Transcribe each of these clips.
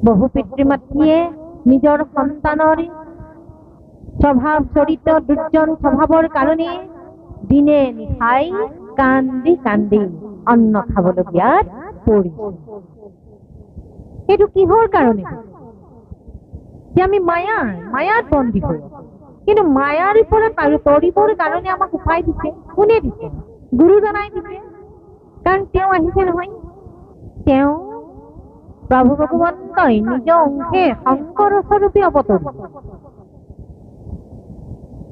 বহু পিতৃ মাতৃয়ে নিজৰ সন্তানৰ স্বভাৱ চৰিত্ৰ দুৰ্জন স্বভাৱৰ কাৰণে দিনে নিশাই কান্দি কান্দি অন্ন খাবলগীয়াত পৰিছে। এইটো কিহৰ কাৰণে? যে আমি মায়াত বন্দী হৈ আছো। কিন্তু মায়াৰ পৰা তৰিবৰ কাৰণে আমাক উপায় দিছে। কোনে দিছে? গুৰুজনাই দিছে। কাৰণ তেওঁ আহিছে নহয়, তেওঁ প্ৰভু ভগৱন্তই নিজ অংশে শংকৰ স্বৰূপে অৱতৰিছে।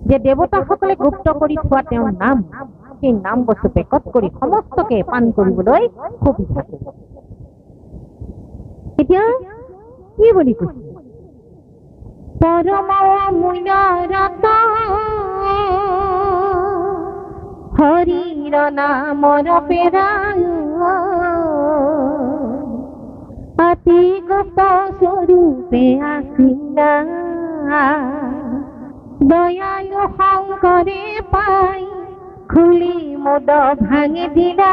যে দেৱতাসকলে গুপ্ত কৰি থোৱা তেওঁৰ নাম, সেই নাম বস্তু পেকট কৰি সমস্তকে পান কৰিবলৈ সুবিধা কৰিছে। এতিয়া কি বুলি কৈছে? পৰম মূল্য ৰতন হৰিৰ নামৰ পেৰা অতি গুপ্ত স্বৰূপে আছিলা দয়ালু শংকৰে পাই খুলি মোদ ভাঙি দিলা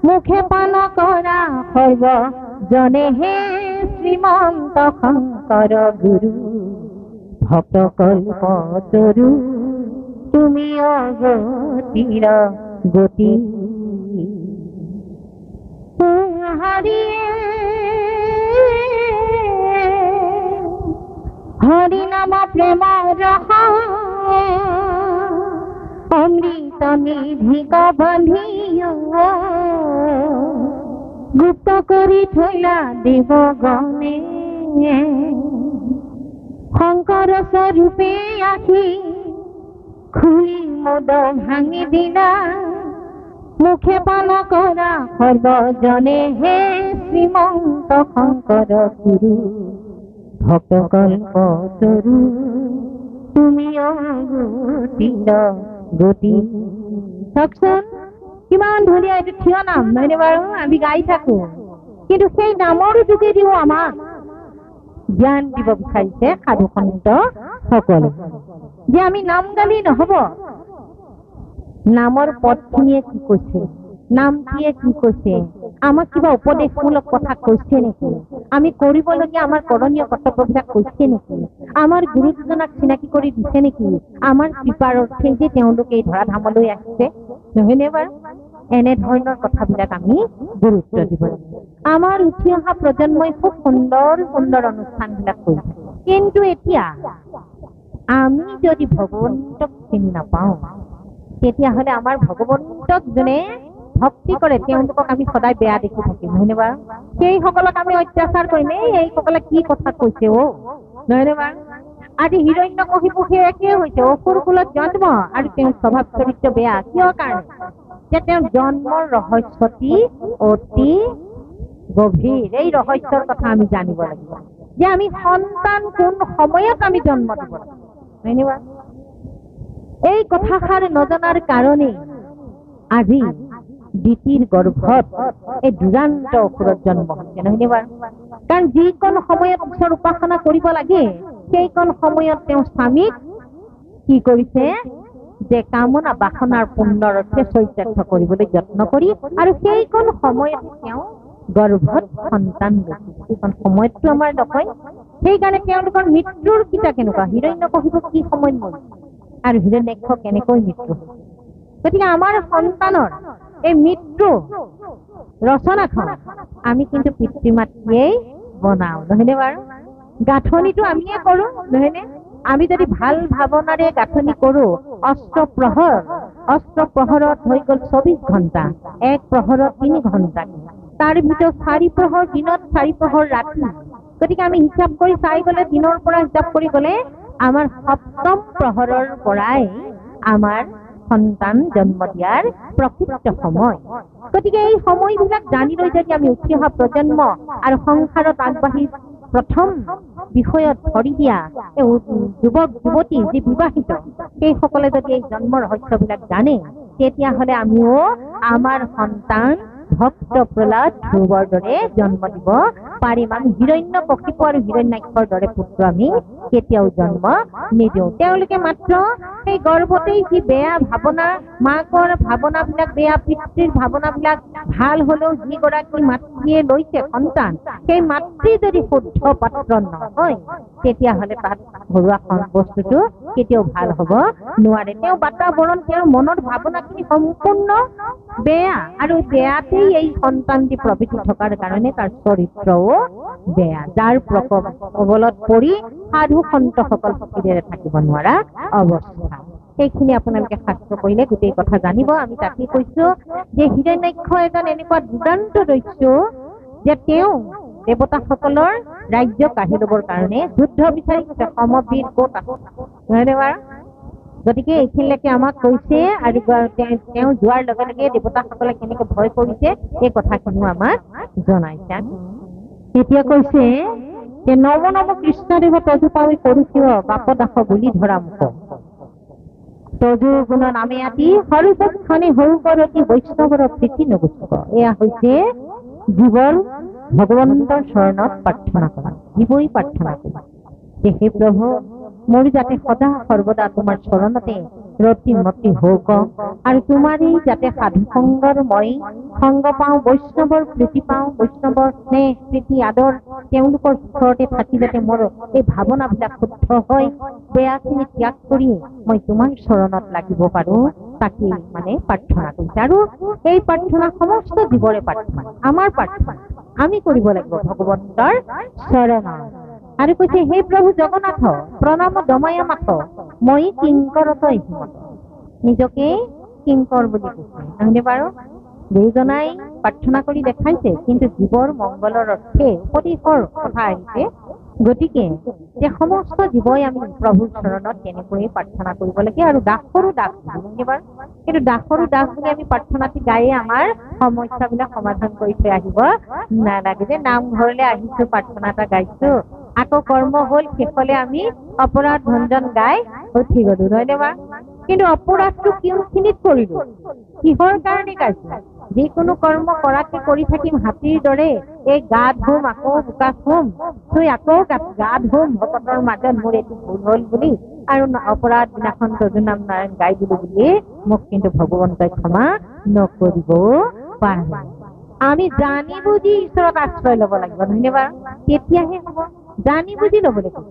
মুখে পান কৰা সৰ্বজনে হে শ্ৰীমন্ত শংকৰ গুৰু ভক্ত কল্পতৰু তুমি অগতিৰ গতি হৰি নাম প্ৰেম ৰস অমৃত নিধিক বান্ধিয় গুপ্ত কৰি থৈলা দেৱগণে শংকৰ স্বৰূপে আহি খুলি মোদ ভাঙি দিলা মুখে পান কৰা সৰ্বজনে হে শ্ৰীমন্ত শংকৰ গুৰু ভক্ত কল্পতৰু তুমি অগতিৰ গতি। চাওকচোন কিমান ধুনীয়া এইটো থিয় নাম, নহয়নে বাৰু? আমি গাই থাকো, কিন্তু সেই নামৰ যোগেদিও আমাক জ্ঞান দিব বিচাৰিছে সাধু সন্ত সকলে। যে আমি নাম গালি নহব, নামৰ পদখিনিয়ে কি কৈছে, নামটিয়ে কি কৈছে, আমাক কিবা উপদেশমূলক কথা কৈছে নেকি, আমি কৰিবলগীয়া আমাৰ কৰণীয় কৰ্তব্যবিলাক কৈছে নেকি, আমাৰ গুৰুজনাক চিনাকি কৰি দিছে নেকি, আমাৰ কৃপাৰ অৰ্থে যে তেওঁলোকে এই ধৰাধামলৈ আহিছে, নহয়নে বাৰু? এনেধৰণৰ কথাবিলাক আমি গুৰুত্ব দিব লাগিব। আমাৰ উঠি অহা প্ৰজন্মই খুব সুন্দৰ সুন্দৰ অনুষ্ঠানবিলাক কৰিছে, কিন্তু এতিয়া আমি যদি ভগৱন্তক চিনি নাপাওঁ তেতিয়াহ'লে আমাৰ ভগৱন্তক যোনে ভক্তি কৰে তেওঁলোকক আমি সদায় বেয়া দেখি থাকিম, নহয়নে বাৰু? সেইসকলক আমি অত্যাচাৰ কৰিম, এইসকলে কি কথা কৈছে নহয়নে বাৰু? আজি হিৰণ্যকশিপু সেই একেই হৈছে, অসুৰ কুলত জন্ম আৰু তেওঁৰ স্বভাৱ চৰিত্ৰ বেয়া। কিয় কাৰণে? যে তেওঁৰ জন্মৰ ৰহস্যটি অতি গভীৰ। এই ৰহস্যৰ কথা আমি জানিব লাগিব, যে আমি সন্তান কোন সময়ত আমি জন্ম দিব লাগিব, নহয়নে বাৰু? এই কথাষাৰ নজনাৰ কাৰণে আজি দিতিৰ গৰ্ভত এই দুৰান্ত অসুৰত জন্ম হৈছে, নহয়নে বাৰু? কাৰণ যিকণ সময়ত ঈশ্বৰ উপাসনা কৰিব লাগে সেইকণ সময়ত তেওঁ স্বামীক কি কৰিছে? যে কামনা বাসনাৰ পুণ্যৰ অৰ্থে চৰিতাৰ্থ কৰিবলৈ যত্ন কৰি, আৰু সেইকণ সময়ত তেওঁ গৰ্ভত সন্তান লৈছে। সেইকণ সময়তটো আমাৰ নহয়। সেইকাৰণে তেওঁলোকৰ মৃত্যুৰ কিতা কেনেকুৱা, হিৰণ্যকশিপু কি সময়ত মৰিছে আৰু হিৰণ্যাক্ষ কেনেকৈ মৃত্যু হৈছে। গতিকে আমাৰ সন্তানৰ এই মৃত্যু ৰচনাখন আমি কিন্তু পিতৃ মাতৃয়েই বনাও, নহয়নে বাৰু? গাঁথনিটো আমিয়ে কৰো, নহয়নে? আমি যদি ভাল ভাৱনাৰে গাঁথনি কৰো, অষ্টপ্ৰহৰত হৈ গ'ল 24 ঘণ্টা, এক প্ৰহৰত 3 ঘণ্টা, তাৰ ভিতৰত 4 প্ৰহৰ দিনত, 4 প্ৰহৰ ৰাতি। গতিকে আমি হিচাপ কৰি চাই গ'লে, দিনৰ পৰা হিচাপ কৰি গ'লে আমাৰ 7ম প্ৰহৰৰ পৰাই আমাৰ সন্তান জন্ম দিয়াৰ প্ৰকৃত সময়। গতিকে এই সময়বিলাক জানি লৈ যদি আমি উঠি অহা প্ৰজন্ম আৰু সংসাৰত আগবাঢ়ি প্ৰথম বিষয়ত ভৰি দিয়া যুৱক যুৱতী যি বিবাহিত, সেইসকলে যদি এই জন্ম ৰহস্যবিলাক জানে তেতিয়াহ'লে আমিও আমাৰ সন্তান ভক্ত প্ৰহ্লাদ ধ্ৰুৱৰ দৰে জন্ম দিব পাৰিম। আমি হিৰণ্যকশিপু আৰু হিৰণ্যাক্ষৰ দৰে পুত্ৰ আমি কেতিয়াও জন্ম নিদিওঁ। তেওঁলোকে মাত্ৰ সেই গৰ্ভতেই যি বেয়া ভাৱনা, মাকৰ ভাৱনাবিলাক বেয়া, পিতৃৰ ভাৱনাবিলাক ভাল হলেও যিগৰাকী মাতৃয়ে লৈছে সন্তান, সেই মাতৃ যদি শুদ্ধ পাত্ৰ নহয় তেতিয়াহ'লে তাত ঘৰুৱা বস্তুটো কেতিয়াও ভাল হব নোৱাৰে। তেওঁ বাতাবৰণ, তেওঁৰ মনৰ ভাৱনাখিনি সম্পূৰ্ণ বেয়া, আৰু বেয়াতেই এই সন্তানটি প্ৰবৃত্তি থকাৰ কাৰণে তাৰ চৰিত্ৰও বেয়া, যাৰ প্ৰকোপত পৰি সাধু সন্তসকল সুখেৰে থাকিব নোৱাৰা অৱস্থা। সেইখিনি আপোনালোকে শাস্ত্ৰ কৰিলে গোটেই কথা জানিব। আমি তাকে কৈছো যে হিৰণ্যাক্ষ এজন এনেকুৱা দুৰ্দান্ত দস্যু যে তেওঁ দেৱতাসকলৰ ৰাজ্য কাঢ়ি ল'বৰ কাৰণে যুদ্ধ বিচাৰি গৈছে। সমবীৰ ক'ত আছে নহয়নে বাৰু? গতিকে এইখিনিলৈকে আমাক কৈছে, আৰু তেওঁ যোৱাৰ লগে লগে দেৱতাসকলে কেনেকে ভয় কৰিছে এই কথাখিনিও আমাক জনাইছে। এতিয়া কৈছে যে নৱ নৱ কৃষ্ণদেৱ তজু পাৱি কৰিছিব বাপ দাস বুলি ধৰা মুখ তজু গুণ নামে আদি সৰ্বক্ষণে সৰু কৰতি বৈষ্ণৱৰ প্ৰীতি নগুচক। এয়া হৈছে জীৱৰ ভগৱন্তৰ চৰণত প্ৰাৰ্থনা কৰা, জীৱই প্ৰাৰ্থনা কৰা যে হে প্ৰভু, মোৰ যাতে সদা সৰ্বদা তোমাৰ চৰণতে ৰতি মতি হওক, আৰু তোমাৰেই যাতে সাধু সংগৰ মই সংগ পাওঁ, বৈষ্ণৱৰ প্ৰীতি পাওঁ, বৈষ্ণৱৰ স্নেহ প্ৰীতি আদৰ তেওঁলোকৰ ওচৰতে থাকি যাতে মোৰ এই ভাৱনাবিলাক শুদ্ধ হয়, বেয়াখিনি ত্যাগ কৰি মই তোমাৰ চৰণত লাগিব পাৰো, তাকেই মানে প্ৰাৰ্থনা কৰিছে। আৰু এই প্ৰাৰ্থনা সমস্ত জীৱৰে প্ৰাৰ্থনা, আমাৰ প্ৰাৰ্থনা আমি কৰিব লাগিব ভগৱন্তৰ চৰণত। আৰু কৈছে হে প্ৰভু জগন্নাথ প্ৰণাম দমায়া মাথ মই কিংকৰত হিমত, নিজকে কিংকৰ বুলি কৈছে নহয়নে বাৰু? দুইজনাই প্ৰাৰ্থনা কৰি দেখাইছে, কিন্তু জীৱৰ মংগলৰ অৰ্থে উপদেশৰ কথা আহিছে। গতিকে যে সমস্ত জীৱই আমি প্ৰভুৰ চৰণত তেনেকৈয়ে প্ৰাৰ্থনা কৰিব লাগে। আৰু দাসৰো দাস নহয়নে বাৰু? কিন্তু দাসৰো দাস বুলি আমি প্ৰাৰ্থনাটি গায়ে আমাৰ সমস্যাবিলাক সমাধান কৰি থৈ আহিব নালাগে। যে নামঘৰলৈ আহিছো, প্ৰাৰ্থনা এটা গাইছো, আকৌ কৰ্ম হল, শেষলে আমি অপৰাধ ভঞ্জন গাই উঠি গলো নহয়নে বাৰু? কিন্তু অপৰাধটো কোনখিনিত কৰিলো, কিহৰ কাৰণে গাইছো? যিকোনো কৰ্ম কৰাকে কৰি থাকিম হাতীৰ দৰে, এই গা ধুম আকৌ বোকা থুম, থৈ আকৌ গা ধুম ভকতৰ মাজত, মোৰ এইটো ভুল হল বুলি, আৰু অপৰাধ দিনাখন তজু নাম নাৰায়ণ গাই দিলো বুলি মোক কিন্তু ভগৱন্তই ক্ষমা নকৰিব পাৰে। আমি জানি বুজি ঈশ্বৰত আশ্ৰয় লব লাগিব নহয়নে বাৰু? তেতিয়াহে হব, জানি বুজি লব লাগিব।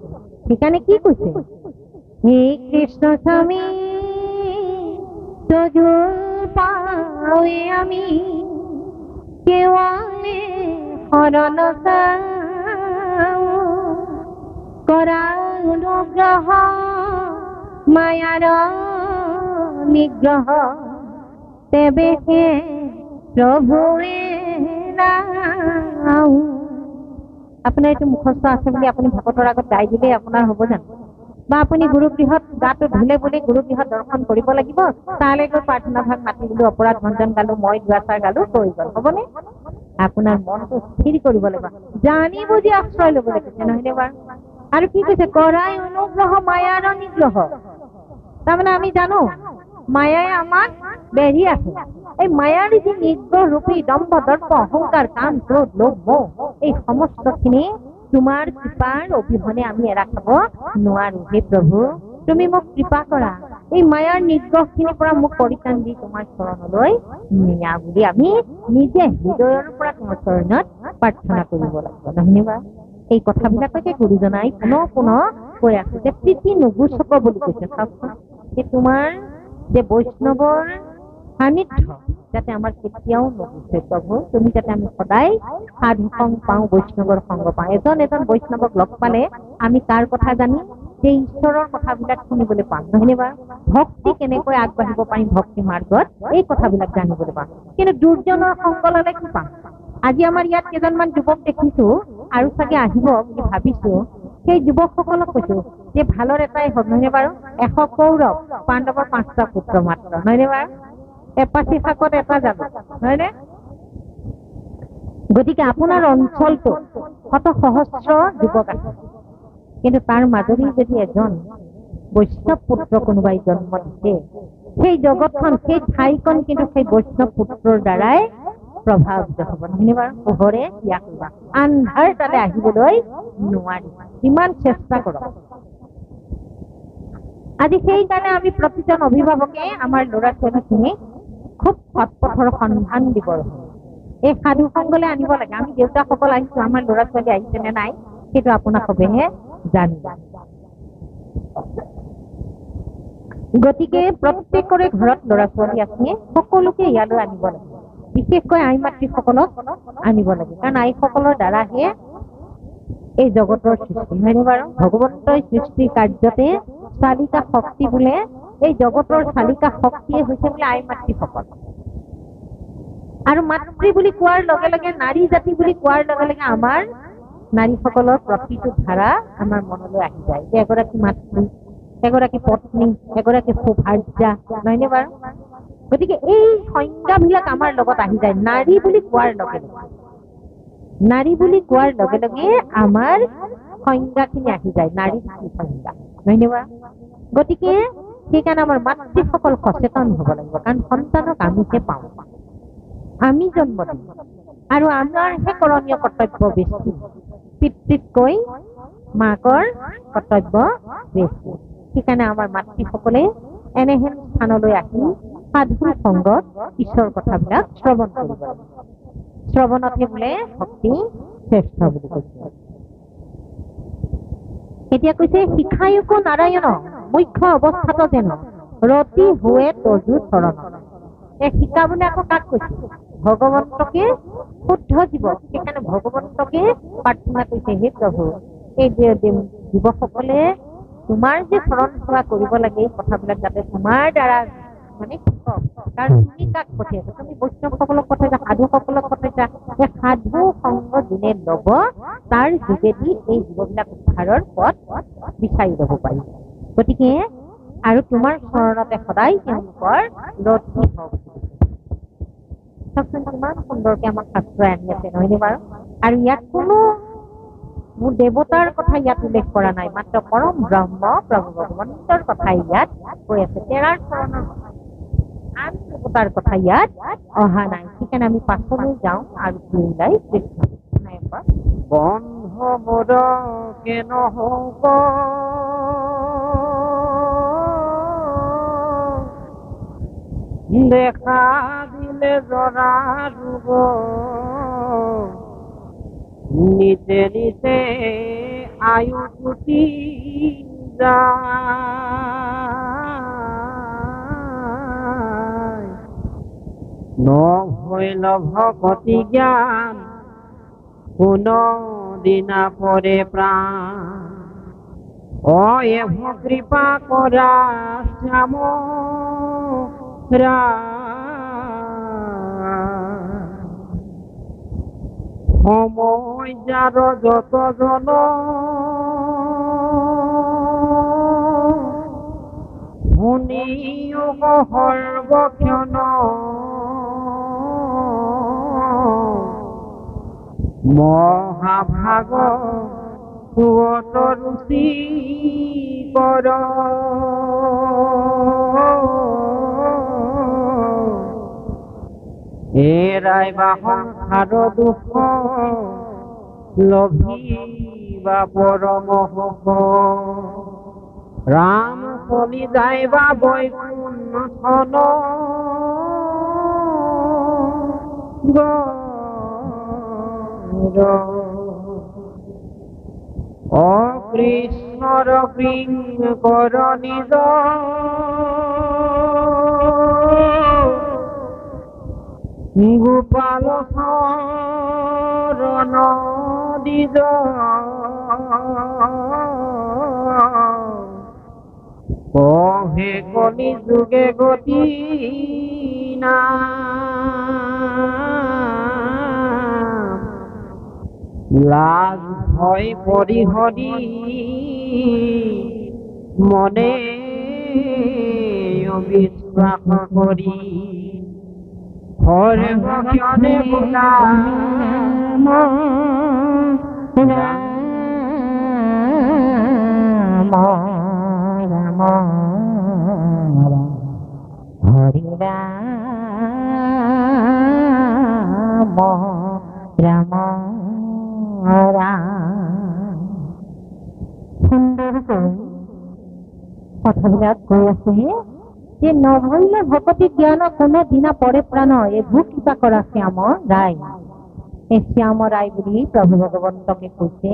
সেইকাৰণে কি কৈছে, হে কৃষ্ণ স্বামী তজু পাৱে আমি কেৱলে শৰণ চাও, কৰা অনুগ্ৰহ মায়াৰ নিগ্ৰহ, তেবেহে প্ৰভুৱে নাও। আপোনাৰ এইটো মুখস্থ আছে বুলি আপুনি ভকতৰ আগত গাই দিলে আপোনাৰ হ'ব জানো? বা আপুনি গুৰুগৃহত গাটো ধুলে বুলি গুৰুগৃহত দৰ্শন কৰিব লাগিব, তালৈ গৈ প্ৰাৰ্থনা ভাগ মাতি দিলো, অপৰাধ ভঞ্জন গালো, মই দুৱাচাৰ গালো, হৈ গল, হ'বনে? আপোনাৰ মনটো স্থিৰ কৰিব লাগিব, জানি বুজি আশ্ৰয় ল'ব লাগিছে নহয়নে বাৰু? আৰু কি কৈছে, কৰাই অনুগ্ৰহ মায়াৰ নিগ্ৰহ। তাৰমানে আমি জানো মায়াই আমাক বেঢ়ি আছে, এই মায়াৰ যি নিগ্ৰহ ৰূপী দম্ভ দৰ্প অহংকাৰ কাম ক্ৰোধ লোভ মোহ, এই সমস্তখিনি তোমাৰ কৃপাৰ অবিহনে আমি এৰা খাব নোৱাৰো। হে প্ৰভু, তুমি মোক কৃপা কৰা, এই মায়াৰ নিগ্ৰহখিনিৰ পৰা মোক পৰিত্ৰাণ দি তোমাৰ চৰণলৈ নিয়া বুলি আমি নিজে হৃদয়ৰ পৰা তোমাৰ চৰণত প্ৰাৰ্থনা কৰিব লাগিব নহয়নে বাৰু? এই কথাবিলাককে গুৰুজনাই পুনৰ পুনৰ কৈ আছে যে প্ৰীতি নুগুচক বুলি কৈছে। চাওকচোন, যে তোমাৰ যে বৈষ্ণৱৰ সান্নিধ্য যাতে আমাৰ কেতিয়াও নুগুচে প্ৰভু, তুমি যাতে আমি সদায় সাধু সংগ পাওঁ, বৈষ্ণৱৰ সংগ পাওঁ। এজন এজন বৈষ্ণৱক লগ পালে আমি তাৰ কথা জানিম, যে ঈশ্বৰৰ কথাবিলাক শুনিবলৈ পাম নহয়নে বাৰু? ভক্তি কেনেকৈ আগবাঢ়িব পাৰিম ভক্তি মাৰ্গত, এই কথাবিলাক জানিবলৈ পাম। কিন্তু দুৰ্জনৰ সংগ ললে কি পাম? আজি আমাৰ ইয়াত কেইজনমান যুৱক দেখিছো, আৰু চাগে আহিব বুলি ভাবিছো, সেই যুৱকসকলক কৈছো যে ভালৰ এটাই হওক নহয়নে বাৰু? 100 কৌৰৱ, পাণ্ডৱৰ 5টা পুত্ৰ মাত্ৰ নহয়নে বাৰু? এপাচি শাকত এটা যাব নহয়নে? গতিকে আপোনাৰ অঞ্চলটো শত সহস্ৰ যুৱক আছে, কিন্তু তাৰ মাজেদি যদি এজন বৈষ্ণৱ পুত্ৰ কোনোবাই জন্ম দিছে, সেই জগতখন, সেই ঠাইখন কিন্তু সেই বৈষ্ণৱ পুত্ৰৰ দ্বাৰাই প্ৰভাৱিত হ'ব নহয়নে বাৰু? পোহৰে ইয়াক আন্ধাৰ তালে আহিবলৈ নোৱাৰি, ইমান চেষ্টা কৰক। আজি সেইকাৰণে আমি প্ৰতিজন অভিভাৱকে আমাৰ ল'ৰা ছোৱালীখিনিক খুব সৎপথৰ সন্ধান দিব লাগে। এই সাধু সংগলৈ আনিব লাগে। আমি দেউতাকসকল আহিছো, আমাৰ ল'ৰা ছোৱালী আহিছে নে নাই সেইটো আপোনাক সবেহে জানিব। গতিকে প্ৰত্যেকৰে ঘৰত ল'ৰা ছোৱালী আছে, সকলোকে ইয়ালৈ আনিব লাগে। বিশেষকৈ আই মাতৃসকলক আনিব লাগে, কাৰণ আইসকলৰ দ্বাৰাহে এই জগতৰ সৃষ্টি, হয়নে বাৰু? ভগৱন্তই সৃষ্টি কাৰ্যতে চালিকা শক্তি বোলে, এই জগতৰ চালিকা শক্তিয়ে হৈছে বোলে আই মাতৃসকল। আৰু মাতৃ বুলি কোৱাৰ লগে লগে, নাৰী জাতি বুলি কোৱাৰ লগে লগে আমাৰ নাৰীসকলৰ প্ৰতিটো ধাৰা আমাৰ মনলৈ আহি যায় যে এগৰাকী মাতৃ, এগৰাকী পত্নী, এগৰাকী সুভাৰ্যা, নহয়নে বাৰু? গতিকে এই সংজ্ঞাবিলাক আমাৰ লগত আহি যায় নাৰী বুলি কোৱাৰ লগে লগে। নাৰী বুলি কোৱাৰ লগে লগে আমাৰ সংজ্ঞাখিনি আহি যায়, নাৰী সংজ্ঞা, নহয়নে বাৰু? গতিকে সেইকাৰণে আমাৰ মাতৃসকল সচেতন হ'ব লাগিব, কাৰণ সন্তানক আমিহে পাওঁ, আমি জন্ম দিম, আৰু আমাৰহে কৰণীয় কৰ্তব্য বেছি। পিতৃতকৈ মাকৰ কৰ্তব্য বেছি। সেইকাৰণে আমাৰ মাতৃসকলে এনেহেন স্থানলৈ আহি সাধু সংগত ঈশ্বৰ কথাবিলাক শ্ৰৱণ কৰিব লাগে। শ্ৰৱণতহে বোলে ভক্তি শ্ৰেষ্ঠ বুলি কৈছে। এতিয়া কৈছে শিখায়ুকো নাৰায়ণ মুখ্য অৱস্থাত যেন ৰতি হুৱে তজু চৰণ। শিকাবলৈ আকৌ কাক কৈছে? ভগৱন্তকে, শুদ্ধ জীৱ। সেইকাৰণে ভগৱন্তকে প্ৰাৰ্থনা কৰিছে, হে প্ৰভু, এই জীৱসকলে তোমাৰ যে চৰণ সেৱা কৰিব লাগে, এই কথাবিলাক যাতে তোমাৰ দ্বাৰা মানে শিকক। কাৰণ তুমি কাক পঠিয়াইছা? তুমি বৈষ্ণৱসকলক পঠাইছা, সাধুসকলক পঠাইছা। এই সাধু সংগ যোনে লব, তাৰ যোগেদি এই জীৱবিলাক উদ্ধাৰৰ পথ বিচাৰি ল'ব পাৰি। গতিকে আৰু তোমাৰ চৰণতে সদায় তেওঁলোকৰ ৰতি হওক। চাওকচোন কিমান সুন্দৰকে আমাক শাস্ত্ৰই আনি আছে, নহয়নে বাৰু? আৰু ইয়াত কোনো মোৰ দেৱতাৰ কথা ইয়াত উল্লেখ কৰা নাই, মাত্ৰ পৰম ব্ৰহ্ম প্ৰভু ভগৱন্তৰ কথাই ইয়াত কৈ আছে। তেৰাৰ চৰণৰ কথা, আন দেৱতাৰ কথা ইয়াত অহা নাই। সেইকাৰণে আমি পাছলৈ যাওঁ আৰু ওলাই কৃষ্ণ বন্ধ মোৰ নহব দেখা দিলে জৰা ৰুব, নিতে নিতে আয়ু টুটি যায়, নহৈল ভকতি জ্ঞান কোনো দিনা পরে প্রাণ। এভ কৃপা করা শ্যাম সময় যার যত জন শুনিও সর্বক্ষণ মহাভাগ সুত ৰুচি কৰ এৰাই বা সংসাৰ দুখ লভিবা পৰম সুখ ৰাম চলি যায় বা বৈকুণ্ঠন কৃষ্ণৰ কৃংকৰ নিজ গোপাল শৰণ দিজ কহে কলি যুগে গতি না লাজ ভয় পৰিহৰি মনে বিশ্বাস কৰি হৰে ভজনে বোলা ৰাম ৰাম হৰি ৰাম ৰাম সুন্দৰকৈ কথাবিলাক কৈ আছে যে নভৰিলে ভকতি জ্ঞান কোনো দিনা পৰে প্ৰাণ এইবোৰ কিবা কৰা শ্যাম ৰায়। এই শ্যাম ৰায় বুলি প্ৰভু ভগৱন্তকে কৈছে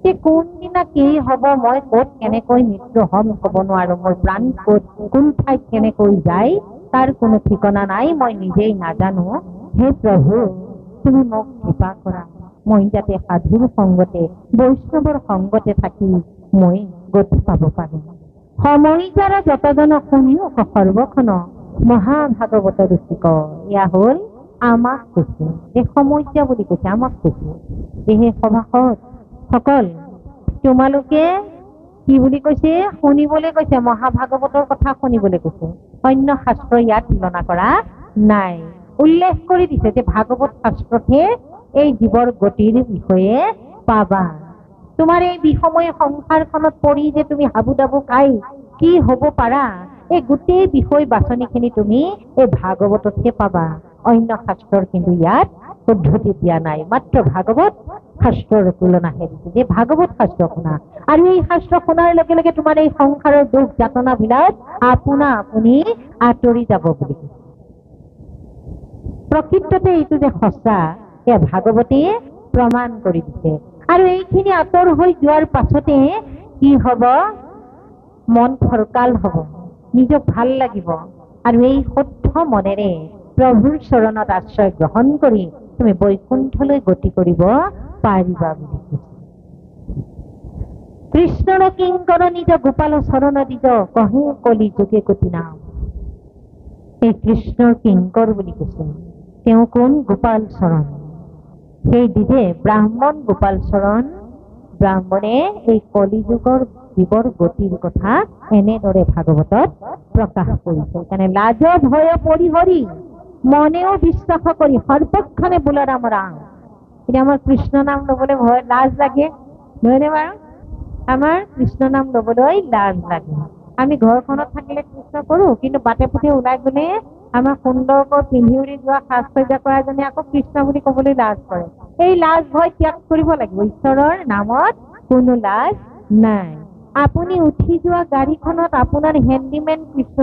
যে কোনদিনা কি হব মই কত কেনেকৈ মৃত্যু হম কব নোৱাৰো, মোৰ প্ৰাণ কত কোন ঠাইত কেনেকৈ যায় তাৰ কোনো ঠিকনা নাই, মই নিজেই নাজানো। হে প্ৰভু তুমি মোক কৃপা কৰা, মই যাতে সাধুৰ সংগতে বৈষ্ণৱৰ সংগতে থাকি মই গতি পাব পাৰো। সময় যাৰা যতজন শুনিও সৰ্বখন মহাভাগৱত ৰুচিক। এয়া হল আমাক কৈছে, এই সমস্যা বুলি কৈছে, আমাক কৈছে। এই সভাসদ সকল তোমালোকে কি বুলি কৈছে, শুনিবলৈ কৈছে, মহাভাগৱতৰ কথা শুনিবলৈ কৈছে। অন্য শাস্ত্ৰ ইয়াত তুলনা কৰা নাই, উল্লেখ কৰি দিছে যে ভাগৱত শাস্ত্ৰতহে এই জীৱৰ গতিৰ বিষয়ে পাবা। তোমাৰ এই বিষময় সংসাৰখনত পৰি যে তুমি হাবু ডাবু খাই কি হব পাৰা, এই গোটেই বিষয় বাছনিখিনি তুমি এই ভাগৱততহে পাবা। অন্য শাস্ত্ৰৰ কিন্তু ইয়াত পদ্ধতি দিয়া নাই, মাত্ৰ ভাগৱত শাস্ত্ৰৰ তুলনাহে দিছে যে ভাগৱত শাস্ত্ৰ শুনা, আৰু এই শাস্ত্ৰ শুনাৰ লগে লগে তোমাৰ এই সংসাৰৰ দুখ যাতনাবিলাক আপোনা আপুনি আঁতৰি যাব বুলি কৈছে। প্ৰকৃততে এইটো যে সঁচা এয়া ভাগৱতী প্ৰমাণ কৰি দিছে। আৰু এইখিনি আঁতৰ হৈ যোৱাৰ পাছতে কি হব, মন ফৰকাল হব, নিজক ভাল লাগিব, আৰু এই শুদ্ধ মনেৰে প্ৰভুৰ চৰণত আশ্ৰয় গ্ৰহণ কৰি তুমি বৈকুণ্ঠলৈ গতি কৰিব পাৰিবা বুলি কৈছে। কৃষ্ণৰ কিংকৰ নিজ গোপাল চৰণ দিজ কহে কলি যোগে গতি নাম। এই কৃষ্ণৰ কিংকৰ বুলি কৈছে, তেওঁ কোন গোপাল চৰণ, সেই দিজে ব্ৰাহ্মণ গোপাল চৰণ। ব্ৰাহ্মণে এই কলিযুগৰ জীৱৰ গতিৰ কথা এনেদৰে ভাগৱতত প্ৰকাশ কৰিছে। সেইকাৰণে লাজ ভয় পৰিহৰি মনেও বিশ্বাস কৰি সৰ্বক্ষণে বোলা ৰাম ৰাম। এতিয়া আমাৰ কৃষ্ণ নাম লবলৈ ভয় লাজ লাগে, নহয়নে বাৰু? আমাৰ কৃষ্ণ নাম লবলৈ লাজ লাগে। আমি ঘৰখনত থাকিলে কৃষ্ণ কৰো, কিন্তু বাটে পুঠে ওলাই গলে আমাৰ সুন্দৰকৈ পিন্ধি উৰি যোৱা সাজ সজ্জা কৰা জনে আকৌ কৃষ্ণ বুলি কবলৈ লাজ কৰে। এই লাজ ভয় ত্যাগ কৰিব লাগিব, ঈশ্বৰৰ নামত কোনো লাজ নাই। আপুনি উঠি যোৱা গাড়ীখনত আপোনাৰ হেণ্ডিমেন কৃষ্ণ,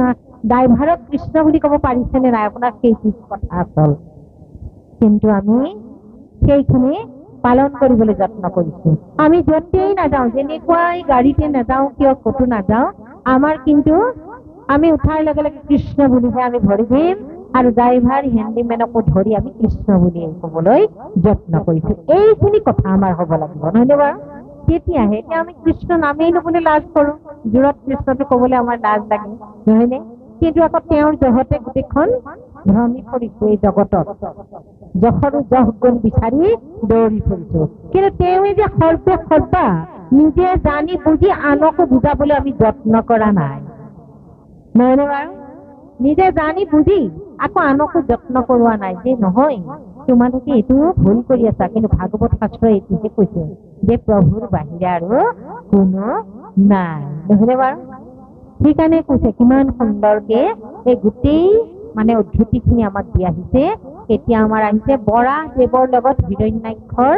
ড্ৰাইভাৰক কৃষ্ণ বুলি ক'ব পাৰিছেনে নাই, আপোনাৰ সেইটো কথা আচল। কিন্তু আমি সেইখিনি পালন কৰিবলৈ যত্ন কৰিছো। আমি যতেই নাযাওঁ, যেনেকুৱাই গাড়ীতে নাযাওঁ কিয়, ক'তো নাযাওঁ, আমাৰ কিন্তু আমি উঠাৰ লগে লগে কৃষ্ণ বুলিহে আমি ভৰি দিম, আৰু ড্ৰাইভাৰ হেণ্ডিমেনকো ধৰি আমি কৃষ্ণ বুলি ক'বলৈ যত্ন কৰিছো। এইখিনি কথা আমাৰ হ'ব লাগিব, নহয়নে বাৰু? তেতিয়াহে, এতিয়া আমি কৃষ্ণ নামেই লবলৈ লাজ কৰো, জোৰত কৃষ্ণটো কবলৈ আমাৰ লাজ লাগে, নহয়নে? কিন্তু আকৌ তেওঁৰ জহতে গোটেইখন ভ্ৰমি ফুৰিছো এই জগতত, যশৰো যশ গুণ বিচাৰি দৌৰি ফুৰিছো। কিন্তু তেওঁ যে সৰ্বে সৰ্বা নিজে জানি বুজি আনকো বুজাবলৈ আমি যত্ন কৰা নাই, নহয়নে বাৰু? নিজে জানি বুজি আকৌ আনকো যত্ন কৰোৱা নাই, যে নহয় তোমালোকে এইটো ভুল কৰি আছা। কিন্তু ভাগৱত শাস্ত্ৰ এইটোহে কৈছে যে প্ৰভুৰ বাহিৰে আৰু কোনো নাই, নহয়নে বাৰু? সেইকাৰণে কৈছে কিমান সুন্দৰকে এই গোটেই মানে উদ্ধৃতিখিনি আমাক দি আহিছে। এতিয়া আমাৰ আহিছে বৰাহ দেৱৰ লগত হিৰণ্যাক্ষৰ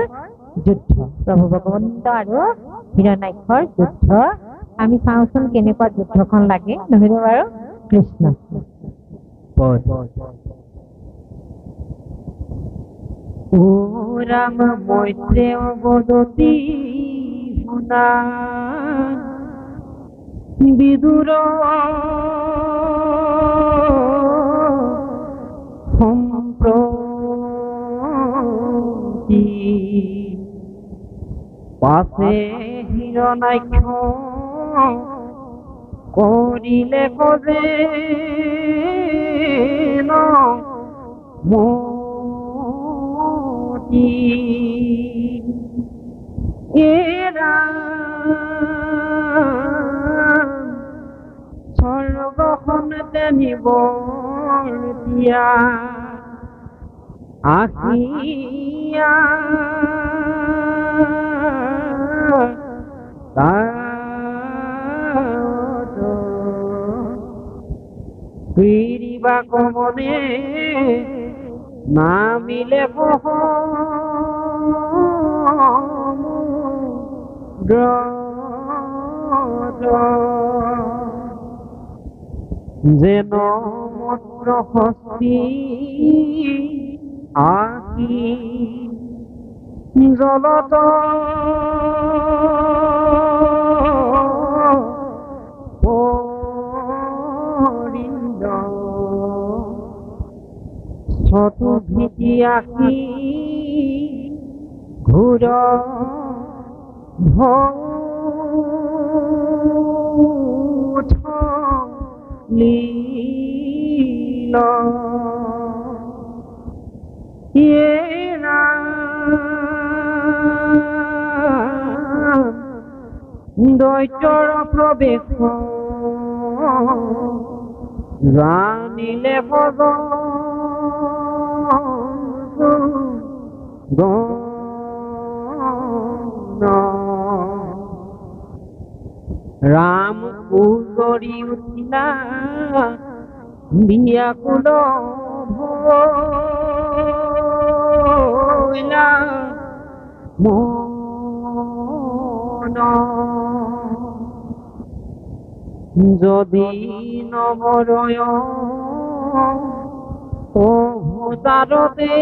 যুদ্ধ, প্ৰভু ভগৱন্ত আৰু হিৰণ্যাক্ষৰ যুদ্ধ। আমি চাওঁচোন কেনেকুৱা যুদ্ধখন লাগে, নহয়নে বাৰু? কৃষ্ণ ও ৰাম মৈত্ৰেয় বদতি শুনা বিদুৰ সম্প্ৰতি পাছে হিৰণ্যাক্ষ কৰিলে কজে মতি এৰা স্বৰ্গখনতে নিবৰ দিয়া আহিয়া ফিরিবা কমনে নামিলে যেন মন্ত্র হস্তি আকি জলত পরিন্দ শতু ভীতি আকি ঘুর ভৌঠ লীল দৈত্যৰ প্ৰৱেশ জানিলে ৰাম উজৰি উঠিলা বিয়াকুল ভৈলা মন যদি নমৰয় অভতাৰতে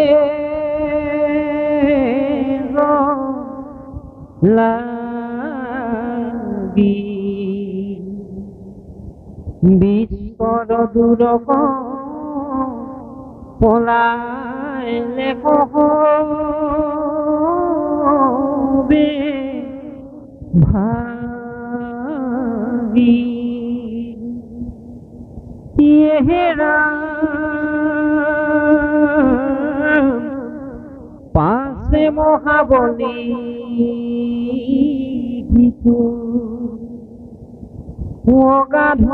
লাগি বিস্তৰ দূৰক পলাইলে কহবে ভাবি হেৰা পাছে মহাবলী অগাধ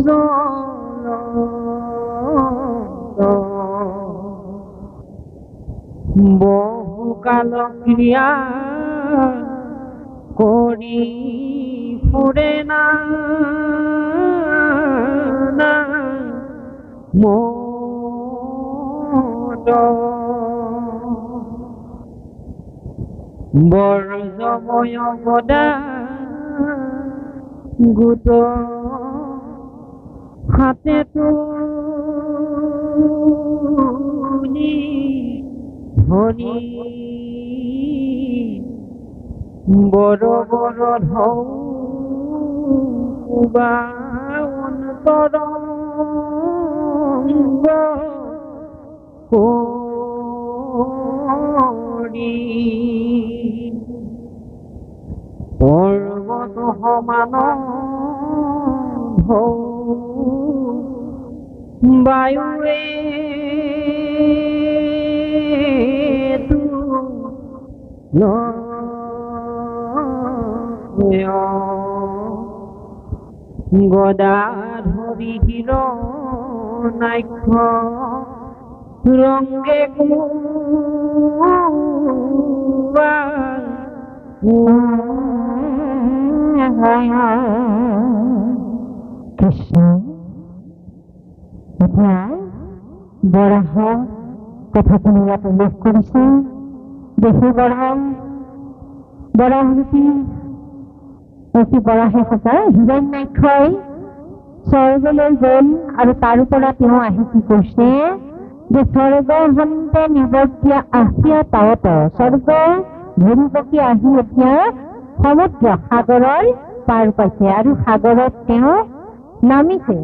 জল বহুকাল ক্রিয়া করি ফুরে না মোট বর্জময় গদা গুট হাতে তুলি ধরি বড় বড় ঢৌ অন্তরঙ্গ করি পর্বত সমান ঢৌ বায়ুৱে গদা ধৰি হিৰণাক্ষ ৰংগে কৃষ্ণ এতিয়া বৰাহে কথাখিনি ইয়াত উল্লেখ কৰিছে। দেখি বৰাহী বৰাহে সঁচা হিৰণ্যাক্ষই স্বৰ্গলৈ গ'ল আৰু তাৰ পৰা তেওঁ আহি কি কৈছে যে স্বৰ্গহন্তে নিবৰ্তিয়া আহিয়া তাৱত স্বৰ্গ ঘূৰি পকি আহি এতিয়া সমুদ্ৰ সাগৰৰ পাৰ পাইছে আৰু সাগৰত তেওঁ নামিছে।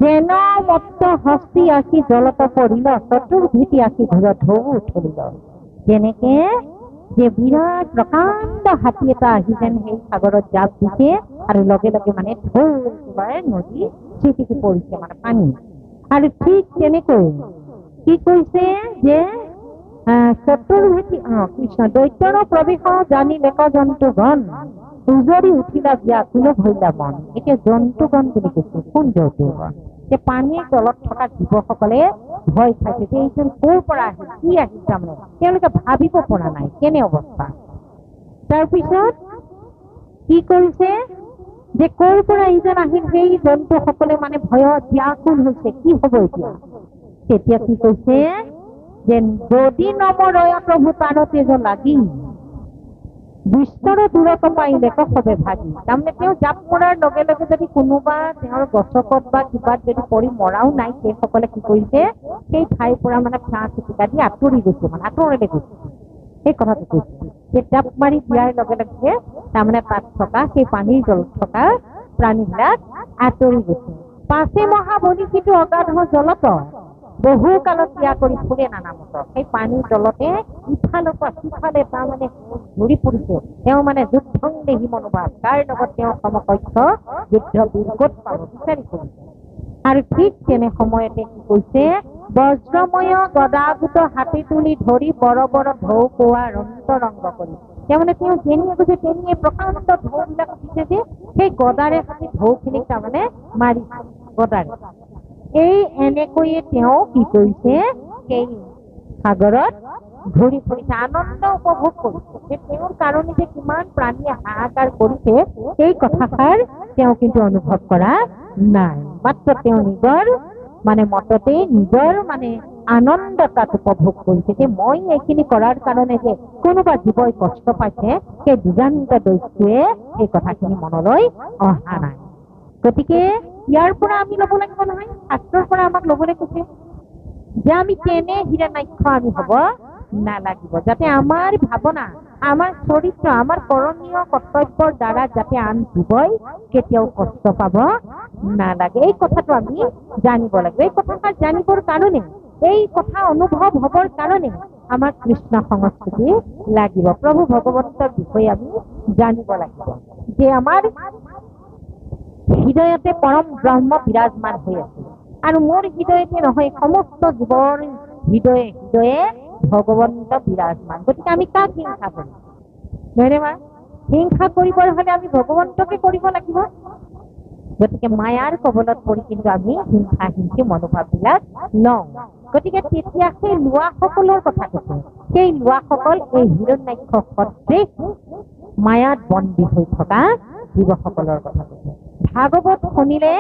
যেন মত্ত হস্তি আহি জলত পৰিল চতুৰ্ভীতি আহি ঘূৰত ঢৌ উঠলিল। যেনেকে যে বিৰাট প্ৰকাণ্ড হাতী এটা আহি যেন সেই সাগৰত জাপ দিছে আৰু লগে লগে মানে ঢৌ নদী চিটিকি পৰিছে মানে পানী। আৰু ঠিক তেনেকৈ কি কৈছে যে চতুৰ্ভীতি কৃষ্ণ দৈত্যৰ প্ৰৱেশ জানি লেক জন্তুগণ উজৰি উঠিলা ব্যাকুল হইলা মন। এতিয়া জন্তুগণ বুলি কৈছে কোন জন্তুগণ? যে পানীৰ তলত থকা জীৱসকলে ভয় খাইছে যে এইজন ক'ৰ পৰা আহিল কি আহিল তাৰমানে তেওঁলোকে ভাবিব পৰা নাই কেনে অৱস্থা। তাৰপিছত কি কৰিছে যে ক'ৰ পৰা এইজন আহিল সেই জন্তুসকলে মানে ভয়ত ব্যাকুল হৈছে কি হ'ব এতিয়া। তেতিয়া কি কৈছে যে যদি নমৰয় প্ৰভু তাৰ তেজ লাগি দুষ্টৰ দূৰত পাৰিলে সবে ভাগি। তাৰমানে তেওঁ জাপ মৰাৰ লগে লগে যদি কোনোবা তেওঁৰ গছকত বা কিবাত যদি পৰি মৰাও নাই, সেইসকলে কি কৰিছে, সেই ঠাইৰ পৰা মানে ফ্ৰাঁ চিটিকা দি আঁতৰি গৈছে, মানে আঁতৰলৈ গৈছে। সেই কথাটো কৈছে, সেই জাপ মাৰি দিয়াৰ লগে লগে তাৰমানে তাত থকা সেই পানীৰ জলত থকা প্ৰাণীবিলাক আঁতৰি গৈছে। পাছে মহাবলি কিন্তু অগাধ জলত বহু কালত ক্ৰিয়া কৰি ফুৰে নানামত। সেই পানীৰ জলতে ইফালৰ পৰা সিফালে তাৰমানে ঘূৰি ফুৰিছে। তেওঁ মানে যুদ্ধং দেহি মনোভাৱ, তাৰ লগত তেওঁ সমকক্ষ যুদ্ধ বিৰ্গত পাব বিচাৰি ফুৰিছে। আৰু ঠিক তেনে সময়তে কি কৈছে, বজ্ৰময় গদাগোট হাতী তুলি ধৰি বৰ বৰ ঢৌ কোৱা ৰন্তৰংগ কৰি। তাৰমানে তেওঁ যেনিয়ে গৈছে তেনিয়ে প্ৰকাণ্ড ঢৌবিলাক উঠিছে যে, সেই গদাৰে হাতী ঢৌখিনিক তাৰমানে মাৰিছে গদাৰে। এই এনেকৈয়ে তেওঁ কি কৰিছে, সেই সাগৰত ঘূৰি ফুৰিছে, আনন্দ উপভোগ কৰিছে। তেওঁৰ কাৰণে যে কিমান প্ৰাণীয়ে হাহাকাৰ কৰিছে, সেই কথাষাৰ তেওঁ কিন্তু অনুভৱ কৰা নাই। মাত্ৰ তেওঁ নিজৰ মানে মততে নিজৰ মানে আনন্দ তাত উপভোগ কৰিছে যে মই এইখিনি কৰাৰ কাৰণে যে কোনোবা জীৱই কষ্ট পাইছে, সেই দিগান্ত দস্যুৱে সেই কথাখিনি মনলৈ অহা নাই। গতিকে ইয়াৰ পৰা আমি ল'ব লাগিব নহয়, শাস্ত্ৰৰ পৰা আমাক ল'বলৈ কৈছে যে আমি তেনে হিৰণ্যাক্ষ আমি হ'ব নালাগিব, যাতে আমাৰ ভাৱনা, আমাৰ চৰিত্ৰ, আমাৰ কৰণীয় কৰ্তব্যৰ দ্বাৰা যাতে আন জীৱই কেতিয়াও কষ্ট পাব নালাগে, এই কথাটো আমি জানিব লাগিব। এই কথাষাৰ জানিবৰ কাৰণে, এই কথা অনুভৱ হবৰ কাৰণে আমাৰ কৃষ্ণ সংস্কৃতি লাগিব। প্ৰভু ভগৱন্তৰ বিষয়ে আমি জানিব লাগিব যে আমাৰ হৃদয়তে পৰম ব্ৰহ্ম বিৰাজমান হৈ আছে। আৰু মোৰ হৃদয়তে নহয়, সমস্ত জীৱৰ হৃদয়ে হৃদয়ে ভগৱন্ত বিৰাজমান। গতিকে আমি কাক হিংসা কৰিম? নহয়নে মা? হিংসা কৰিবৰ হলে আমি ভগৱন্তকে কৰিব লাগিব। গতিকে মায়াৰ কবলত পৰি কিন্তু আমি হিংসা হিংসি মনোভাৱবিলাক লওঁ। গতিকে তেতিয়া সেই লোৱাসকলৰ কথা কৈছে, সেই লোৱাসকল এই হিৰণ্যাক্ষ সদৃশ মায়াত বন্দী হৈ থকা জীৱসকলৰ কথা কৈছে। ভাগৱত শুনিলে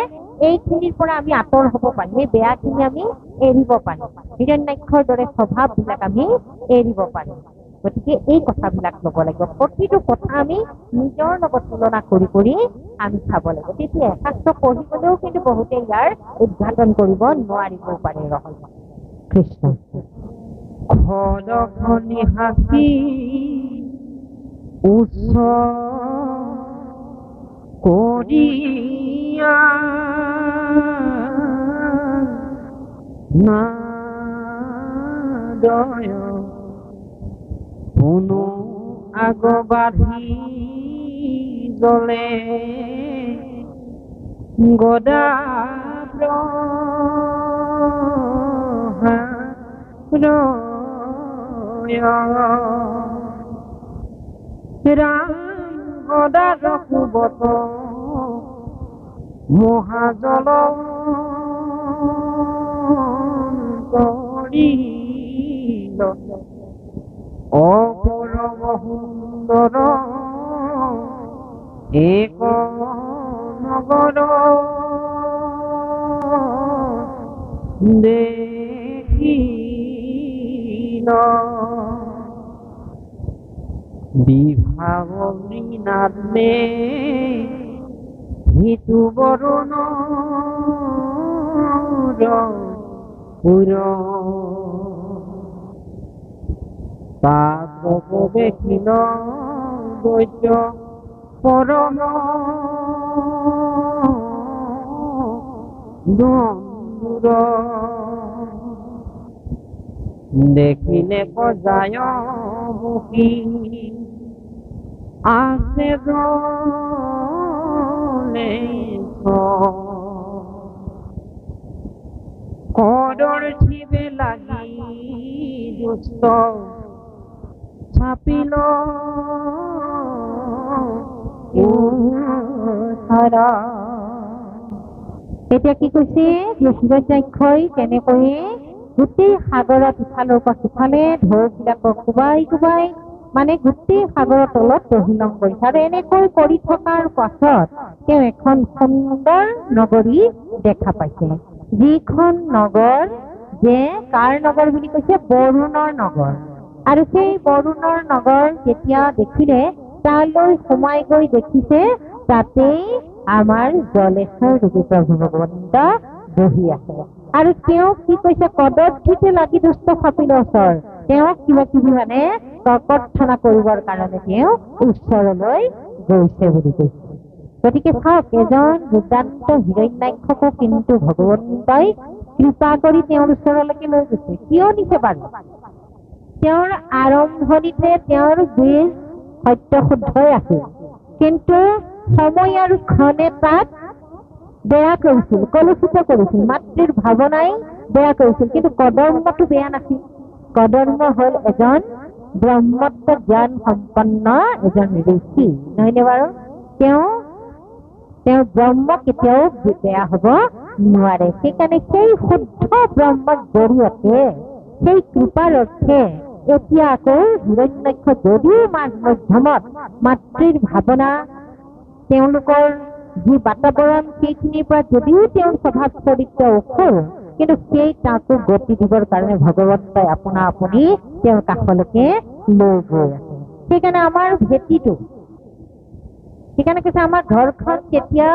এইখিনিৰ পৰা আমি আঁতৰ হ'ব পাৰিম, এই বেয়াখিনি আমি এৰিব পাৰিম, হিৰণ্যাক্ষৰ দৰে স্বভাৱবিলাক আমি এৰিব পাৰিম। গতিকে এই কথাবিলাক ল'ব লাগিব। প্ৰতিটো কথা আমি নিজৰ লগত তুলনা কৰি কৰি আমি চাব লাগিব। তেতিয়া শাস্ত্ৰ পঢ়িবলৈও কিন্তু বহুতে ইয়াৰ উদঘাটন কৰিব নোৱাৰিবও পাৰে। ৰহস্য কৃষ্ণ খনি হাসি উচ্চ করিয়া নাদয় কোনো আগবাঢ়ি জলে গদা রাম গদা রঘুবত মহাজল করিল অপরম সুন্দর এক নগর দেখিল বিভাবনী নামে হিতু বরণ পুর পাপ দেখিল দৈত্য পরম দূর দেখিলে পজায় মুখী আছে জলে কদর ছিবে লাগি দুষ্ট ছাপিল এতিয়া কি কৈছে যে হিৰণ্যাক্ষই তেনেকৈয়ে গোটেই সাগৰত ইফালৰ পৰা সিফালে ঢৌবিলাকক কোবাই কোবাই মানে গোটেই সাগৰৰ তলত তহিলং কৰিছে। আৰু এনেকৈ কৰি থকাৰ পাছত তেওঁ এখন সুন্দৰ নগৰী দেখা পাইছে, যিখন নগৰ যে কাৰ নগৰ বুলি কৈছে, বৰুণৰ নগৰ। আৰু সেই বৰুণৰ নগৰ যেতিয়া দেখিলে তালৈ সোমাই গৈ দেখিছে তাতেই আমাৰ জলেশ্বৰ ৰূপী প্ৰভু ভগৱন্ত বহি আছে। আৰু তেওঁ কি কৈছে, কদৰ্ঠিতে লাগি দুষ্ট সাপিলৰ ওচৰ, তেওঁক কিবা কিবি মানে কৰ্কৰ্থনা কৰিবৰ কাৰণে তেওঁ ওচৰলৈ গৈছে বুলি কৈছে। গতিকে চাওক, এজন দুৰ্দান্ত হিৰণ্যাক্ষকো কিন্তু ভগৱন্তই কৃপা কৰি তেওঁৰ ওচৰলৈকে লৈ গৈছে। কিয় নিছে বাৰু? তেওঁৰ আৰম্ভণিতে তেওঁৰ বীজ সত্য শুদ্ধই আছিল, কিন্তু সময় আৰু ক্ষণে তাক বেয়া কৰিছিল, কলুষিত কৰিছিল, মাতৃৰ ভাৱনাই বেয়া কৰিছিল। কিন্তু কদৰ্মটো বেয়া নাছিল। কদৰ্ম হল এজন ব্ৰহ্মত্ব জ্ঞান সম্পন্ন এজন ঋষি, নহয়নে বাৰু? তেওঁ ব্ৰহ্ম কেতিয়াও বেয়া হব নোৱাৰে। সেইকাৰণে সেই শুদ্ধ ব্ৰহ্মৰ জৰিয়তে, সেই কৃপাৰ অৰ্থে এতিয়া আকৌ হিৰণ্যাক্ষ যদিও মধ্যমত মাতৃৰ ভাৱনা, তেওঁলোকৰ যি বাতাবৰণ, সেইখিনিৰ পৰা যদিও তেওঁৰ স্বভাৱ চৰিত্ৰ অসুৰ, কিন্তু সেই তাকো গতি দিবৰ কাৰণে ভগৱন্তই আপোনা আপুনি তেওঁৰ কাষলৈকে লৈ গৈ আছে। সেইকাৰণে আমাৰ ভেটিটো, সেইকাৰণে কৈছে আমাৰ ঘৰখন কেতিয়া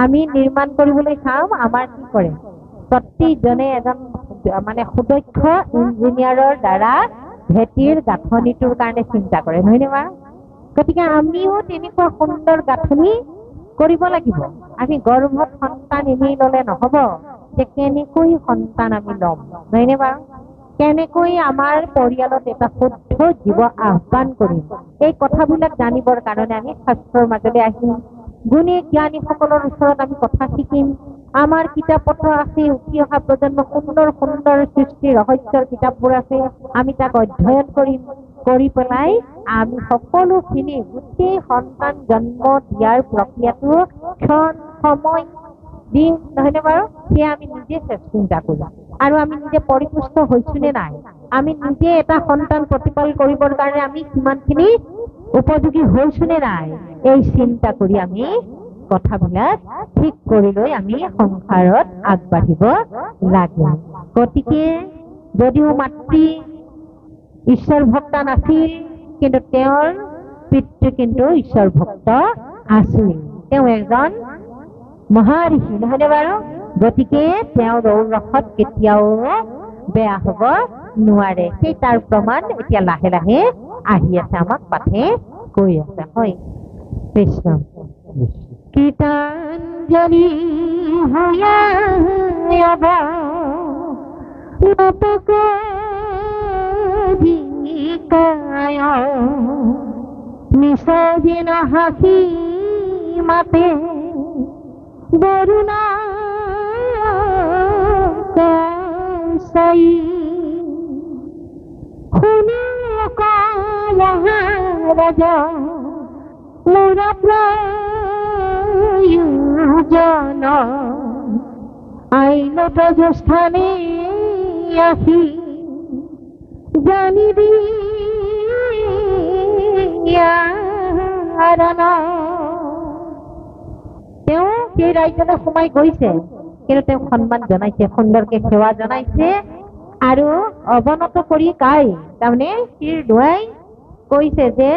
আমি নিৰ্মাণ কৰিবলৈ চাম, আমাৰ কি কৰে, প্ৰতিজনে এজন মানে সুদক্ষ ইঞ্জিনিয়াৰৰ দ্বাৰা ভেটিৰ গাঁথনিটোৰ কাৰণে চিন্তা কৰে, নহয়নে বাৰু? গতিকে আমিও তেনেকুৱা সুন্দৰ গাঁথনি কৰিব লাগিব। আমি গৰ্ভত সন্তান এনেই ললে নহব, যে কেনেকৈ সন্তান আমি লম, নহয়নে বাৰু? কেনেকৈ আমাৰ পৰিয়ালত এটা শুদ্ধ জীৱ আহ্বান কৰিম, এই কথাবিলাক জানিবৰ কাৰণে আমি শাস্ত্ৰৰ মাজলৈ আহিম, গুণী জ্ঞানীসকলৰ ওচৰত আমি কথা শিকিম। আমাৰ কিতাপ পত্ৰ আছে, উঠি অহা প্ৰজন্ম সুন্দৰ সুন্দৰ সৃষ্টি ৰহস্যৰ কিতাপবোৰ আছে, আমি তাক অধ্যয়ন কৰিম। কৰি পেলাই আমি সকলোখিনি গোটেই সন্তান জন্ম দিয়াৰ প্ৰক্ৰিয়াটো ক্ষণ সময় দিন, নহয়নে বাৰু? সেয়া আমি নিজে চিন্তা কৰিম। আৰু আমি নিজে পৰিপুষ্ট হৈছো নে নাই, আমি নিজে এটা সন্তান প্ৰতিপাল কৰিবৰ কাৰণে আমি কিমানখিনি উপযোগী হৈছো নে নাই, এই চিন্তা কৰি আমি কথাবিলাক ঠিক কৰি লৈ আমি সংসাৰত আগবাঢ়িব লাগে। গতিকে যদিও মাতৃ ঈশ্বৰ ভক্তা নাছিল, কিন্তু তেওঁৰ পিতৃ কিন্তু ঈশ্বৰ ভক্ত আছিল। তেওঁ এজন মহাঋষি, নহয়নে বাৰু? গতিকে তেওঁৰ ঔৰসত কেতিয়াও বেয়া হব নোৱাৰে। সেই তাৰ প্ৰমাণ এতিয়া লাহে লাহে আহি আছে, আমাক পাঠে কৈ আছে। হয় কৃষ্ণ। কীৰ্তঞ্জলি নিষদিন হাসি মাতে বৰুণা শুনি মহাৰাজা মোৰ প্ৰয়োজন আইনত স্থানে আহি জানি তেওঁ সেই ৰাজ্যলৈ সোমাই গৈছে, কিন্তু তেওঁ সন্মান জনাইছে, সুন্দৰকে সেৱা জনাইছে আৰু অৱনত কৰি গাই তাৰমানে শিৰ ধুৱাই কৈছে যে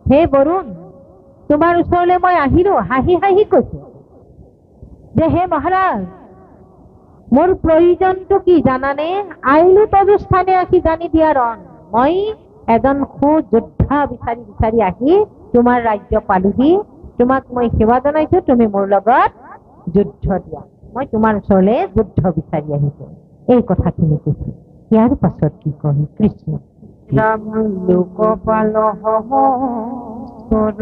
হে বৰুণ, তোমাৰ ওচৰলৈ মই আহিলো। হাঁহি হাঁহি কৈছে যে হে মহাৰাজ, মোৰ প্ৰয়োজনটো কি জানানে? আহিলো তজুস্থানে আহি জানি দিয়া ৰণ, মই এজন সুযোদ্ধা বিচাৰি বিচাৰি আহি তোমাৰ ৰাজ্য পালোহি, তোমাক মই সেৱা জনাইছো, তুমি মোৰ লগত যুদ্ধ দিয়া, মই তোমাৰ ওচৰলৈ যুদ্ধ বিচাৰি আহিছো, এই কথাখিনি কৈছো। ইয়াৰ পাছত কি কয় কৃষ্ণ? রাম লোকপাল হমস্কর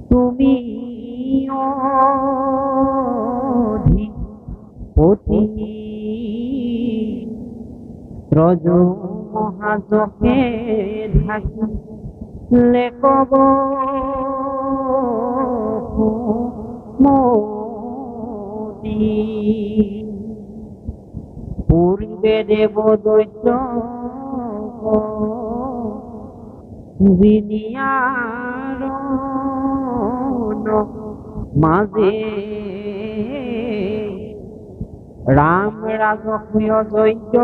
তুমি অধিপতি রজ মহাজকে ঢাকি লেখব মোদী পূর্বে দেব দৈত্য বিনিয়ার মাঝে রাম রাজকীয় দৈত্য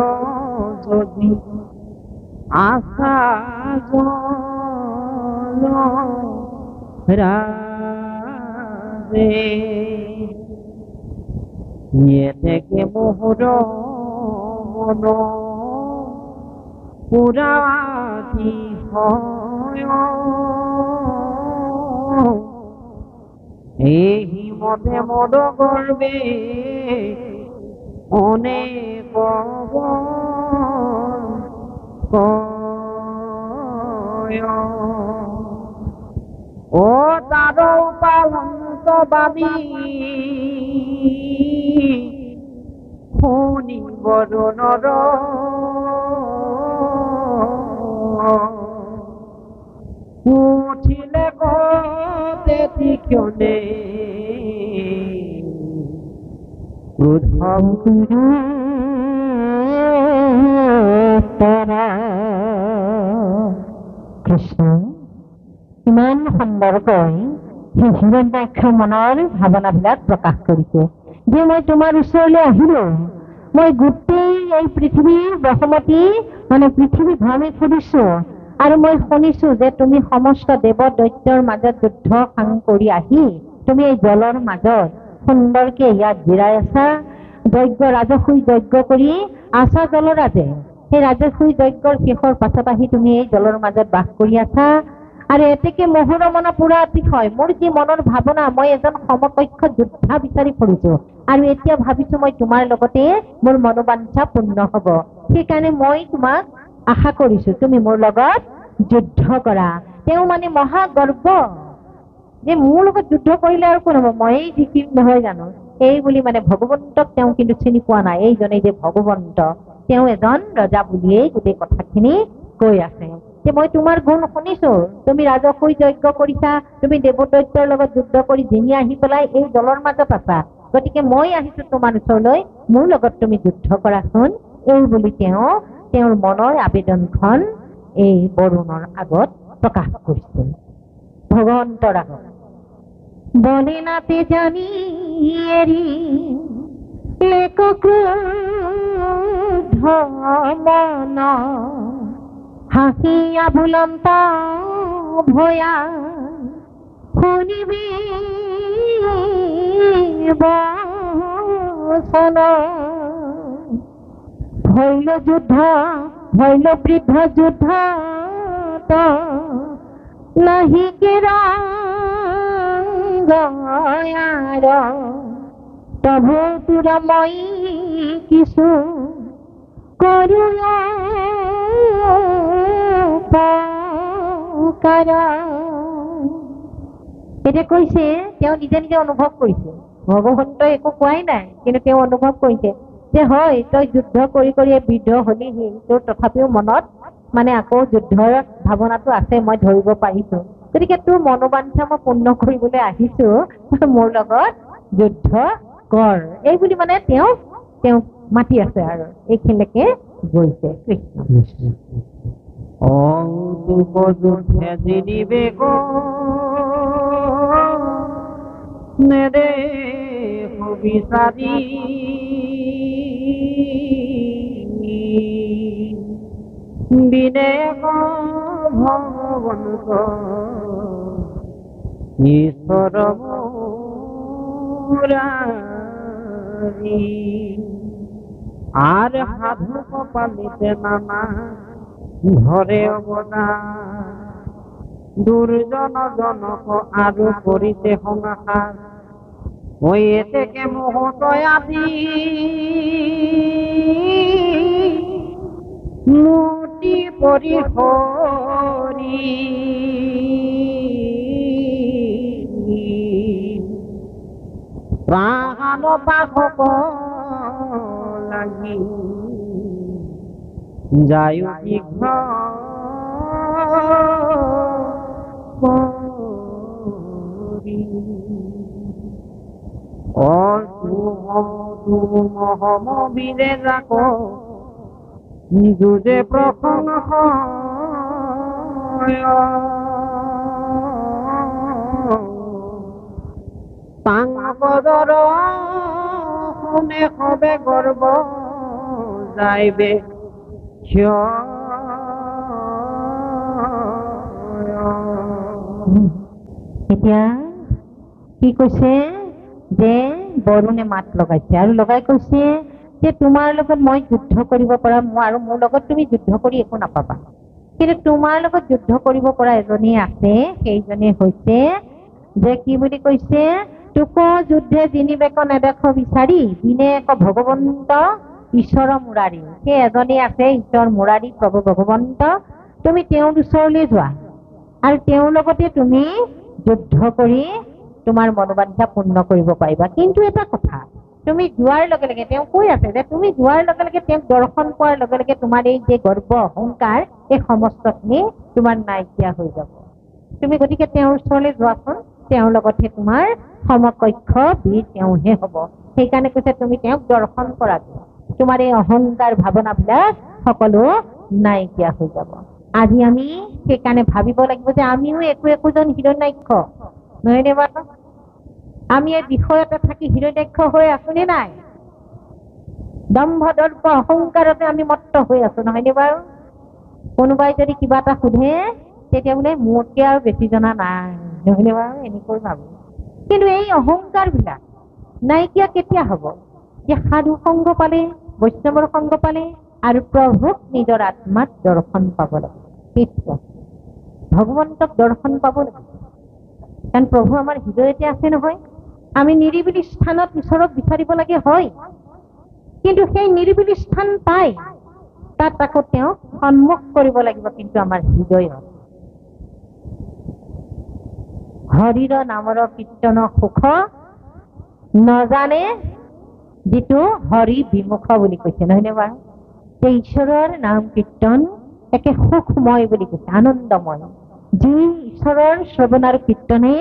যদি আশা রাজে নিয়ে থেকে মোহর মন পুরাতি হয় এই মতে মদ করবে অনেক ও তার পালন্তবাদী শুনি বরণর উঠিলে কতে তীক্ষণে ক্রোধ কৃষ্ণ ইমান সুন্দৰকৈ সেই হিৰণ্যাক্ষৰ মনৰ ভাৱনাবিলাক প্ৰকাশ কৰিছে যে মই তোমাৰ ওচৰলৈ আহিলো, মই গোটেই এই পৃথিৱীৰ বসুমতী পৃথিৱী ভ্ৰমি ফুৰিছো আৰু মই শুনিছো যে তুমি সমস্ত দেৱ দৈত্যৰ মাজত যুদ্ধ সাং কৰি আহি তুমি এই জলৰ মাজত সুন্দৰকে ইয়াত জিৰাই আছা, যজ্ঞ ৰাজসুই যজ্ঞ কৰি আছা জলৰাজে। সেই ৰাজসুই যজ্ঞৰ শেষৰ পাছত আহি তুমি এই জলৰ মাজত বাস কৰি আছা আৰু এতেকে মোহৰ মন পুৰা অতিশয় মোৰ যি মনৰ ভাৱনা, মই এজন সমকক্ষ যোদ্ধা বিচাৰি ফুৰিছো আৰু এতিয়া ভাবিছো মই তোমাৰ লগতে মোৰ মনোবাঞ্ছা পূৰ্ণ হব। সেইকাৰণে মই তোমাক আশা কৰিছো তুমি মোৰ লগত যুদ্ধ কৰা। তেওঁ মহাগৰ্ব যে মোৰ লগত যুদ্ধ কৰিলে আৰু কোন হব, ময়েই জিকিম নহয় জানো, এই বুলি ভগৱন্তক তেওঁ কিন্তু চিনি পোৱা নাই। এইজনেই যে ভগৱন্ত, তেওঁ এজন ৰজা বুলিয়েই গোটেই কথাখিনি কৈ আছে যে মই তোমাৰ গুণ শুনিছো, তুমি ৰাজসুই যজ্ঞ কৰিছা, তুমি দেৱদৈত্যৰ লগত যুদ্ধ কৰি জিনি আহি পেলাই এই জলৰ মাজত আছা, গতিকে মই আহিছো তোমাৰ ওচৰলৈ, মোৰ লগত তুমি যুদ্ধ কৰাচোন। এই বুলি তেওঁ তেওঁৰ মনৰ আবেদনখন এই বৰুণৰ আগত প্ৰকাশ কৰিছিল ভগৱন্তৰ আগত। বলে নাতে জানি এৰি লেক ক্ৰোধ মন হাসিয়া ভুলন্ত ভয়া শুনিবি বচন ভৈল যুদ্ধ ভৈল বৃদ্ধ যুদ্ধ নাহিকেৰা গয়াৰ তবু তোৰা মই কিছু কৰো এতিয়া কৈছে, তেওঁ নিজে নিজে অনুভৱ কৰিছে, ভগৱন্তই একো কোৱাই নাই, কিন্তু তেওঁ অনুভৱ কৰিছে যে হয় তই যুদ্ধ কৰি কৰি বৃদ্ধ হলিহি, তোৰ তথাপিও মনত আকৌ যুদ্ধৰ ভাৱনাটো আছে, মই ধৰিব পাৰিছো, গতিকে তোৰ মনোবাঞ্ছা মই পূৰ্ণ কৰিবলৈ আহিছো, মোৰ লগত যুদ্ধ কৰ। এই বুলি তেওঁ মাতি আছে আৰু এইখিনিলৈকে গৈছে কৃষ্ণ। যুদ্ধে জিনিবে নেদে বিচাৰি বিনে ভগৱন্ত ঈশ্বৰ মুৰাৰী আৰ সাধু কপালিতে নানা ঘৰে অবদান দুৰ্জন জনক আৰু কৰিতে সংসাৰ ওই এতেকে মোহতয় আদি মূৰ্তি পৰিহৰি প্ৰাণ পাশক লাগি যায় দীঘ মহমবীৰে যাক যুজে প্ৰসন্ন তাং বদৰ শুনে হবে গৰ্ব যাইবে ক্ষয় এতিয়া কি কৈছে যে বৰুণে মাত লগাইছে আৰু লগাই কৈছে যে তোমাৰ লগত মই যুদ্ধ কৰিব পৰা আৰু মোৰ লগত তুমি যুদ্ধ কৰি একো নাপাবা, কিন্তু তোমাৰ লগত যুদ্ধ কৰিব পৰা এজনী আছে, সেইজনী হৈছে যে কি বুলি কৈছে, তোক যুদ্ধে জিনিবেক নেদেখ বিচাৰি দিনে এক ভগৱন্ত ঈশ্বৰ মুৰাৰী। সেই এজনী আছে ঈশ্বৰ মুৰাৰী প্ৰভু ভগৱন্ত, তুমি তেওঁৰ ওচৰলৈ যোৱা আৰু তেওঁৰ লগতে তুমি যুদ্ধ কৰি তোমাৰ মনোবাঞ্ছা পূৰ্ণ কৰিব পাৰিবা। কিন্তু এটা কথা, তুমি যোৱাৰ লগে লগে তেওঁ কৈ আছে যে তুমি যোৱাৰ লগে লগে তেওঁক দৰ্শন পোৱাৰ লগে লগে তোমাৰ এই যে গৰ্ব অহংকাৰ এই সমস্তখিনি তোমাৰ নাইকিয়া হৈ যাব। তুমি গতিকে তেওঁৰ ওচৰলৈ যোৱাচোন, তেওঁৰ লগতহে তোমাৰ সমকক্ষ বীৰ তেওঁহে হ'ব। সেইকাৰণে কৈছে তুমি তেওঁক দৰ্শন কৰাগে, তোমাৰ এই অহংকাৰ ভাৱনাবিলাক সকলো নাইকিয়া হৈ যাব। আজি আমি সেইকাৰণে ভাবিব লাগিব যে আমিও একোজন হিৰণ্যাক্ষ নহয়নে বাৰু? আমি এই বিষয়তে থাকি হিৰণ্যাক্ষ হৈ আছো নে নাই? দম্ভ দৰ্প অহংকাৰতে আমি মত্ত হৈ আছো নহয়নে বাৰু? কোনোবাই যদি কিবা এটা সোধে তেতিয়া বোলে মোতকে আৰু বেছি জনা নাই নহয়নে বাৰু? এনেকৈ ভাবো। কিন্তু এই অহংকাৰ বিলাক নাইকিয়া কেতিয়া হব? যে সাধু সংগ পালে, বৈষ্ণৱৰ সংগ পালে আৰু প্ৰভুক নিজৰ আত্মাত দৰ্শন পাব লাগে। তেতিয়া ভগৱন্তক দৰ্শন পাব লাগে, কাৰণ প্ৰভু আমাৰ হৃদয়তে আছে নহয়। আমি নিৰিবিলি স্থানত ঈশ্বৰক বিচাৰিব লাগে হয়, কিন্তু সেই নিৰিবিলি স্থান পাই তাত আকৌ তেওঁক সন্মুখ কৰিব লাগিব, কিন্তু আমাৰ হৃদয়ত। হৰিৰ নামৰ কীৰ্তন সুখ নজানে যিটো হৰি বিমুখ বুলি কৈছে নহয়নে বাৰু? যে ঈশ্বৰৰ নাম কীৰ্তন একে সুখময় বুলি কৈছে, আনন্দময়। যি ঈশ্বৰৰ শ্ৰৱণ আৰু কীৰ্তনে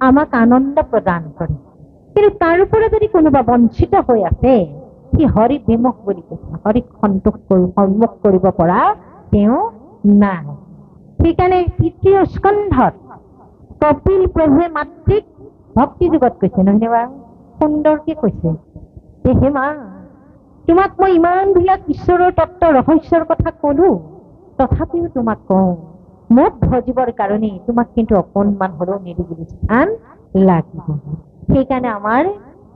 আমাক আনন্দ প্ৰদান কৰে, কিন্তু তাৰ পৰা যদি কোনোবা বঞ্চিত হৈ আছে সি হৰি বিমুখ বুলি কৈছে, হৰিক সন্মুখ কৰিব পৰা তেওঁ নাই। সেইকাৰণে তৃতীয় স্কন্ধত কপিল প্ৰভুৱে মাতৃক ভক্তি যুগত কৈছে নহয়নে বাৰু? সুন্দৰকে কৈছে যে হে মা, তোমাক মই ইমানবিলাক ঈশ্বৰৰ তত্ত্ব ৰহস্যৰ কথা কলো, তথাপিও তোমাক কওঁ মোক ভজিবৰ কাৰণে তোমাক কিন্তু অকণমান হলেও নিৰিবিলি স্থান লাগিব। সেইকাৰণে আমাৰ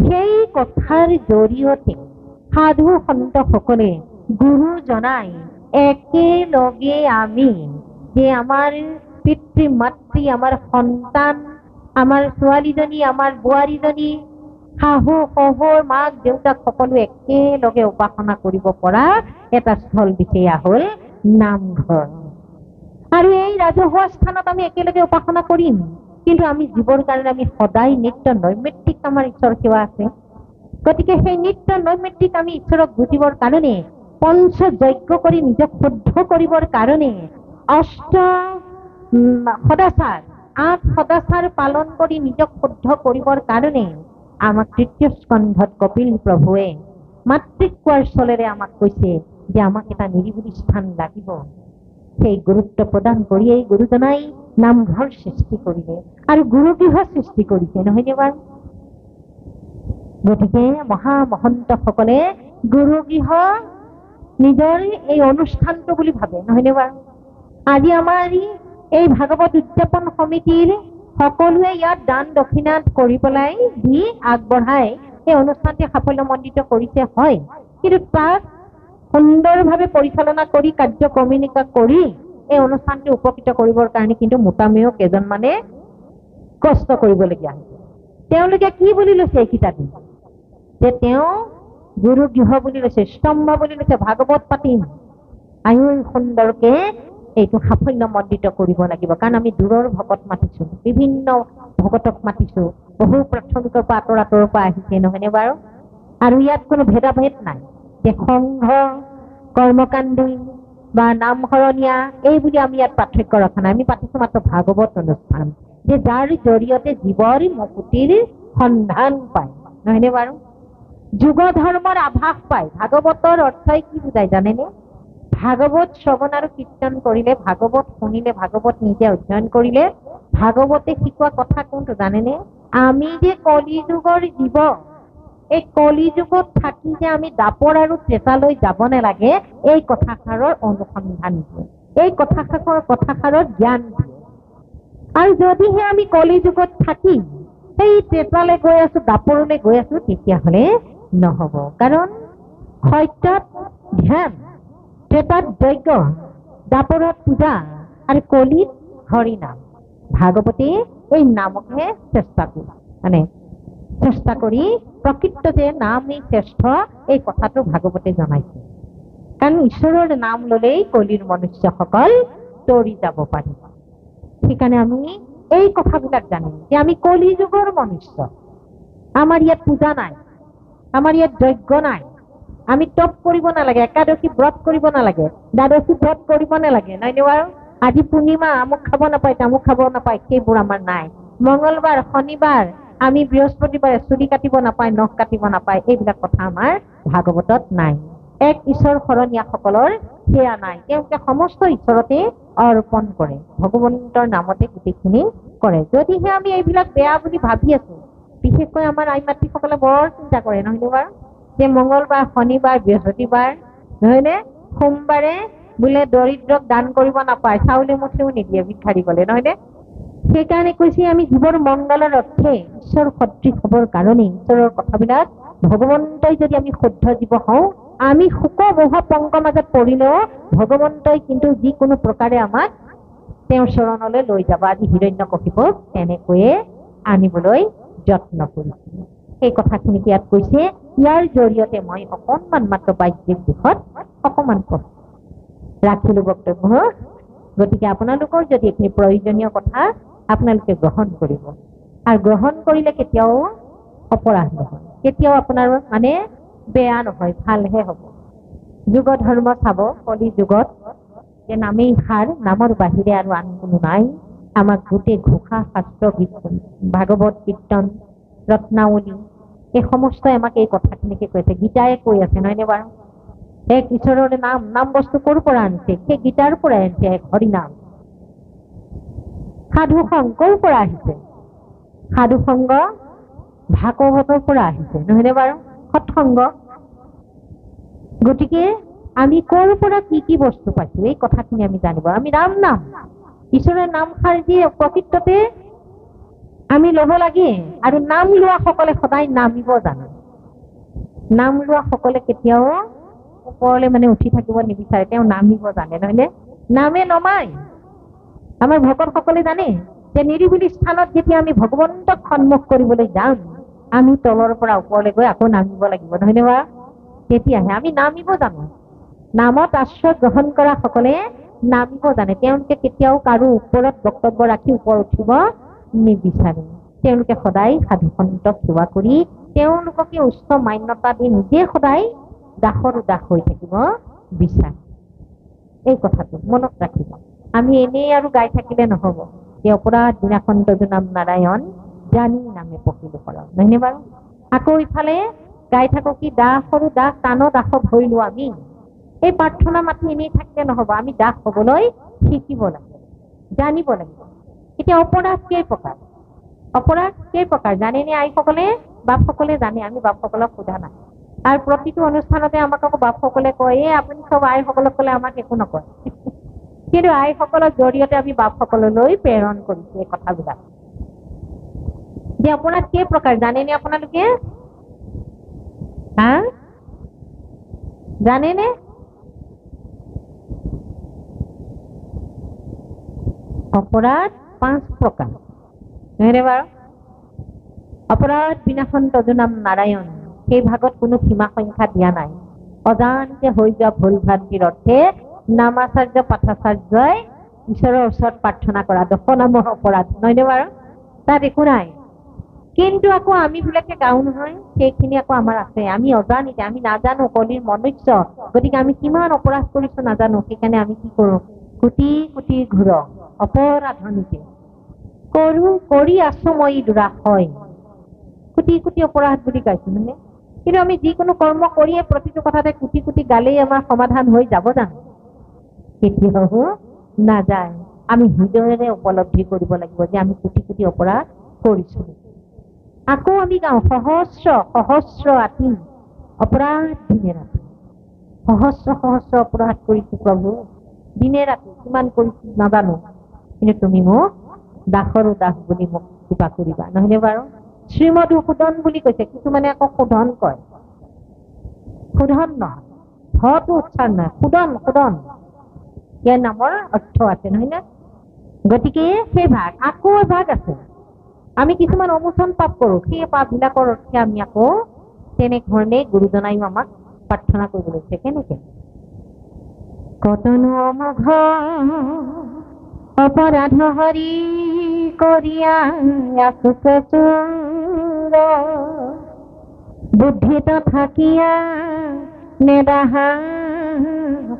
সেই কথাৰ জৰিয়তে সাধু সন্তসকলে গুৰু জনাই একেলগে আমি যে আমাৰ পিতৃ মাতৃ, আমাৰ সন্তান, আমাৰ ছোৱালীজনী, আমাৰ বোৱাৰীজনী, শাহু শহুৰ, মাক দেউতাক সকলো একেলগে উপাসনা কৰিব পৰা এটা স্থল বিশেয়া হ'ল নামঘৰ। আৰু এই ৰাজহুৱা স্থানত আমি একেলগে উপাসনা কৰিম, কিন্তু আমি জীৱৰ কাৰণে আমি সদায় নিত্য নৈমিত্তিক আমাৰ ঈশ্বৰ সেৱা আছে। গতিকে সেই নিত্য নৈমিত্তিক আমি ঈশ্বৰক বুজিবৰ কাৰণে, পঞ্চ যজ্ঞ কৰি নিজক শুদ্ধ কৰিবৰ কাৰণে, অষ্ট সদাচাৰ 8 সদাচাৰ পালন কৰি নিজক শুদ্ধ কৰিবৰ কাৰণে আমাক তৃতীয় স্কন্ধত কপিল প্ৰভুৱে মাতৃক কোৱাৰ চলেৰে আমাক কৈছে যে আমাক এটা নিৰিবিলি স্থান লাগিব। সেই গুৰুত্ব প্ৰদান কৰি এই গুৰুজনাই নামঘৰ সৃষ্টি কৰিলে আৰু গুৰুগৃহ সৃষ্টি কৰিছে নহয়নে বাৰু? গতিকে মহামহন্তসকলে গুৰুগৃহ নিজৰ এই অনুষ্ঠানটো বুলি ভাবে নহয়নে বাৰু? আজি আমাৰ এই ভাগৱত উদযাপন সমিতিৰ সকলোৱে ইয়াত দান দক্ষিণা কৰি পেলাই দি আগবঢ়াই এই অনুষ্ঠানটি সাফল্যমণ্ডিত কৰিছে হয়, কিন্তু তাক সুন্দৰভাৱে পৰিচালনা কৰি কাৰ্য কমিউনিকা কৰি এই অনুষ্ঠানটি উপকৃত কৰিবৰ কাৰণে কিন্তু মোটামেও কেইজনমানে কষ্ট কৰিবলগীয়া হৈছে। তেওঁলোকে কি বুলি লৈছে এই কিতাপে, যে তেওঁ গুৰুগৃহ বুলি লৈছে, স্তম্ভ বুলি লৈছে, ভাগৱত পাতিম। আয়ো সুন্দৰকে এইটো সাফল্যমণ্ডিত কৰিব লাগিব, কাৰণ আমি দূৰৰ ভকত মাতিছো, বিভিন্ন ভকতক মাতিছো, বহু প্ৰাথমিকৰ পৰা আঁতৰৰ পৰা আহিছে নহয়নে বাৰু? আৰু ইয়াত কোনো ভেদাভেদ নাই যে সংঘ কৰ্মকাণ্ডী বা নামশৰণীয়া এই বুলি আমি ইয়াত পাৰ্থক্য ৰখা নাই। আমি পাতিছো মাত্ৰ ভাগৱত অনুষ্ঠান, যে যাৰ জৰিয়তে জীৱৰ মুক্তিৰ সন্ধান পায় নহয়নে বাৰু? যুগ ধৰ্মৰ আভাস পায়। ভাগৱতৰ অৰ্থই কি বুজায় জানেনে? ভাগৱত শ্ৰৱণ আৰু কীৰ্তন কৰিলে, ভাগৱত শুনিলে, ভাগৱত নিজে অধ্যয়ন কৰিলে ভাগৱতে শিকোৱা কথা কোনটো জানেনে? আমি যে কলি যুগৰ জীৱ, এই কলি যুগত থাকি যে আমি দাপৰ আৰু ত্ৰেতালৈ যাব নালাগে, এই কথাষাৰৰ অনুসন্ধান দিয়ে, এই কথাষাৰৰ জ্ঞান দিয়ে। আৰু যদিহে আমি কলি যুগত থাকি সেই ত্ৰেতালৈ গৈ আছো, দাপৰলৈ গৈ আছো, তেতিয়াহ'লে নহব। কাৰণ সত্যত ধ্যান, ত্ৰেতাত যজ্ঞ, দাপৰত পূজা আৰু কলিত হৰি নাম। ভাগৱতী এই নামকহে চেষ্টা কৰো, মানে চেষ্টা কৰি প্ৰকৃত যে নামেই শ্ৰেষ্ঠ এই কথাটো ভাগৱতে জনাইছে। কাৰণ ঈশ্বৰৰ নাম ললেই কলিৰ মনুষ্যসকল তৰি যাব পাৰিব। সেইকাৰণে আমি এই কথাবিলাক জানিম যে আমি কলি যুগৰ মনুষ্য। আমাৰ ইয়াত পূজা নাই, আমাৰ ইয়াত যজ্ঞ নাই, আমি তপ কৰিব নালাগে, একাদশী ব্ৰত কৰিব নালাগে, দ্বাদশী ব্ৰত কৰিব নালাগে, নহয়নে বাৰু? আজি পূৰ্ণিমা, আমুক খাব নাপায়, তামুক খাব নাপায়, সেইবোৰ আমাৰ নাই। মংগলবাৰ, শনিবাৰ, আমি বৃহস্পতিবাৰে চুলি কাটিব নাপায়, নখ কাটিব নাপায়, এইবিলাক কথা আমাৰ ভাগৱতত নাই। এক ঈশ্বৰ শৰণীয়াসকলৰ সেয়া নাই। তেওঁলোকে সমস্ত ঈশ্বৰতে অৰ্পণ কৰে, ভগৱন্তৰ নামতে গোটেইখিনি কৰে। যদিহে আমি এইবিলাক বেয়া বুলি ভাবি আছো, বিশেষকৈ আমাৰ আই মাতৃসকলে বৰ চিন্তা কৰে, নহয়নে বাৰু? যে মংগলবাৰ, শনিবাৰ, বৃহস্পতিবাৰ, নহয়নে, সোমবাৰে বোলে দৰিদ্ৰক দান কৰিব নাপায়, চাউল এমুঠিও নিদিয়ে ভিক্ষাৰী গলে, নহয়নে? সেইকাৰণে কৈছে আমি জীৱৰ মংগলৰ অৰ্থে ঈশ্বৰ সদৃশ হবৰ কাৰণে ঈশ্বৰৰ কথাবিলাক ভগৱন্তই যদি আমি শুদ্ধ জীৱ হওঁ, আমি শোক মোহ পংকৰ মাজত পৰিলেও ভগৱন্তই কিন্তু যিকোনো প্ৰকাৰে আমাক তেওঁৰ চৰণলৈ লৈ যাব। আজি হিৰণ্যকশিপুক তেনেকৈয়ে আনিবলৈ যত্ন কৰিছিল। সেই কথাখিনিক ইয়াত কৈছে। ইয়াৰ জৰিয়তে মই অকণমান মাত্ৰ বাহ্যিক দিশত অকণমান ৰাখিলো বক্তব্য। গতিকে আপোনালোকৰ যদি এইখিনি প্ৰয়োজনীয় কথা আপোনালোকে গ্ৰহণ কৰিব, আৰু গ্ৰহণ কৰিলে কেতিয়াও অপৰাধ নহয়, কেতিয়াও আপোনাৰ মানে বেয়া নহয়, ভালহে হ'ব। যুগ ধৰ্ম চাব, কলি যুগত যে নামেই সাৰ, নামৰ বাহিৰে আৰু আন কোনো নাই। আমাক গোটেই ঘোষা শাস্ত্ৰ, ভাগৱত, কীৰ্তন, ৰত্নাৱলী, এই সমস্তই আমাক এই কথাখিনিকে কৈছে। গীতাই কৈ আছে, নহয়নে বাৰু? এক ঈশ্বৰৰ নাম, নাম বস্তু ক'ৰ পৰা আনিছে? সেই গীতাৰ পৰাই আনিছে, এক হৰিনাম। সাধু সংগ ক'ৰ পৰা আহিছে? সাধু সংগ ভাগৱতৰ পৰা আহিছে, নহয়নে বাৰু? সৎসংগ। গতিকে আমি ক'ৰ পৰা কি কি বস্তু পাইছো এই কথাখিনি আমি জানিব। আমি ৰাম নাম, ঈশ্বৰৰ নামষাৰ দিয়ে প্ৰকৃততে আমি ল'ব লাগে। আৰু নাম লোৱা সকলে সদায় নামিব জানে। নাম লোৱা সকলে কেতিয়াও ওপৰলৈ মানে উঠি থাকিব নিবিচাৰে, তেওঁ নামিব জানে, নহয়নে? নামে নমাই। আমাৰ ভকত সকলে জানে যে নিৰিবিলি স্থানত যেতিয়া আমি ভগৱন্তক সন্মুখ কৰিবলৈ যাম, আমি তলৰ পৰা ওপৰলৈ গৈ আকৌ নামিব লাগিব, নহয়নে বাৰু? তেতিয়াহে আমি নামিব জানো। নামত আশ্ৰয় গ্ৰহণ কৰা সকলে নামিব জানে। তেওঁলোকে কেতিয়াও কাৰো ওপৰত বক্তব্য ৰাখি ওপৰত উঠিব নিবিচাৰে। তেওঁলোকে সদায় সাধু সন্তক সেৱা কৰি তেওঁলোককে উচ্চ মান্যতা দি নিজে সদায় দাসৰ দাস হৈ থাকিব বিচাৰে। এই কথাটো মনত ৰাখিব। আমি এনেই আৰু গাই থাকিলে নহব যে অপৰাধ বিনাশন তজু নাম নাৰায়ণ, জানি নামে পকিলো কৰণ, নহয়নে বাৰু? আকৌ ইফালে গাই থাকো কি দাসৰো দাস, টানো দাসক ধৰিলো আমি। এই প্ৰাৰ্থনা মাতি এনেই থাকিলে নহব, আমি দাস হবলৈ শিকিব লাগিব, জানিব লাগিব। এতিয়া অপৰাধ কেই প্ৰকাৰ? অপৰাধ কেই প্ৰকাৰ জানেনে আইসকলে? বাপসকলে জানে, আমি বাপসকলক সোধা নাই। আৰু প্ৰতিটো অনুষ্ঠানতে আমাক আকৌ বাপসকলে কয়, আপুনি চব আইসকলক কলে আমাক একো নকয়। কিন্তু আইসকলৰ জৰিয়তে আমি বাপসকললৈ প্ৰেৰণ কৰিছো এই কথাবিলাক। যে অপৰাধ কেই প্ৰকাৰ জানেনে আপোনালোকে? হা, জানেনে? অপৰাধ 5 প্ৰকাৰ, নহয়নে বাৰু? অপৰাধ বিনাশন তজু নাম নাৰায়ণ, সেই ভাগত কোনো সীমা সংখ্যা দিয়া নাই। অজানতে হৈ যোৱা ভুল ভ্ৰান্তিৰ অৰ্থে নামাচাৰ্য পাঠাচাৰ্যই ঈশ্বৰৰ ওচৰত প্ৰাৰ্থনা কৰা 10 নামৰ অপৰাধ, নহয়নে বাৰু? তাত একো নাই। কিন্তু আকৌ আমি বিলাকে গাওঁ নহয়, সেইখিনি আকৌ আমাৰ আছে। আমি অজানিতে, আমি নাজানো, কলিৰ মনুষ্য, গতিকে আমি কিমান অপৰাধ কৰিছো নাজানো। সেইকাৰণে আমি কি কৰো? কোটি কোটি ঘূৰ অপৰাধনীতে কৰো কৰি আছো মই দুৰাশয়, কোটি কোটি অপৰাধ বুলি গাইছো, মানে। কিন্তু আমি যিকোনো কৰ্ম কৰিয়ে প্ৰতিটো কথাতে কোটি কোটি গালেই আমাৰ সমাধান হৈ যাব জানো? কেতিয়াও নাযায়। আমি হৃদয়েৰে উপলব্ধি কৰিব লাগিব যে আমি কোটি কোটি অপৰাধ কৰিছো। আকৌ আমি গাওঁ সহস্ৰ সহস্ৰ আতি অপৰাধ দিনে ৰাতি, সহস্ৰ সহস্ৰ অপৰাধ কৰিছো প্ৰভু, দিনে ৰাতি কিমান কৰিছো নাজানো, কিন্তু তুমি মোক দাসৰো দাস বুলি মোক কৃপা কৰিবা, নহয়নে বাৰু? শ্ৰীমধুসূদন বুলি কৈছে, কিছুমানে আকৌ শোধন কয়। শোধন নহয়, ধটো উচ্চাৰ নহয়, শোধন শোধন, ইয়াৰ নামৰ অৰ্থ আছে, নহয় নে? গতিকে সেই ভাগ আকৌ এভাগ আছে। আমি কিছুমান অমোচন পাপ কৰো, সেই পাপবিলাকৰ অৰ্থে আমি আকৌ তেনেধৰণে গুৰুজনাইও আমাক প্ৰাৰ্থনা কৰিব লৈছে। কেনেকে? কতনো অমঘ অপৰাধ হৰি কৰিয়া চুৰ বুদ্ধিত থাকিয়া নেদাহা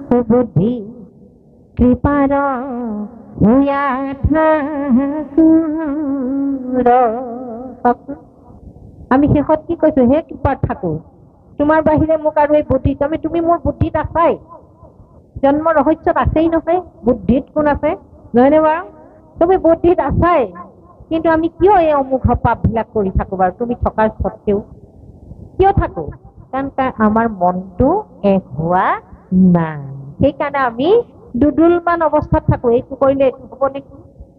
সুবুদ্ধি কৃপাৰ হুয়া ঠাকুৰ। আমি শেষত কি কৈছো? হে কৃপাৰ ঠাকুৰ, তোমাৰ বাহিৰে মোক আৰু এই বুদ্ধি, তুমি মোৰ বুদ্ধিত আছাই, জন্ম ৰহস্যত আছেই নহয়, বুদ্ধিত কোন আছে, নহয়নে বাৰু? তুমি বুদ্ধিত আছাই, কিন্তু আমি কিয় এই অমুখ পাপবিলাক কৰি থাকো বাৰু? তুমি থকাৰ স্বত্তেও কিয় থাকো? কাৰণ আমাৰ মনটো এক হোৱা নাই, সেইকাৰণে আমি দুদুলমান অৱস্থাত থাকো। এইটো কৰিলে এইটো হব নেকি,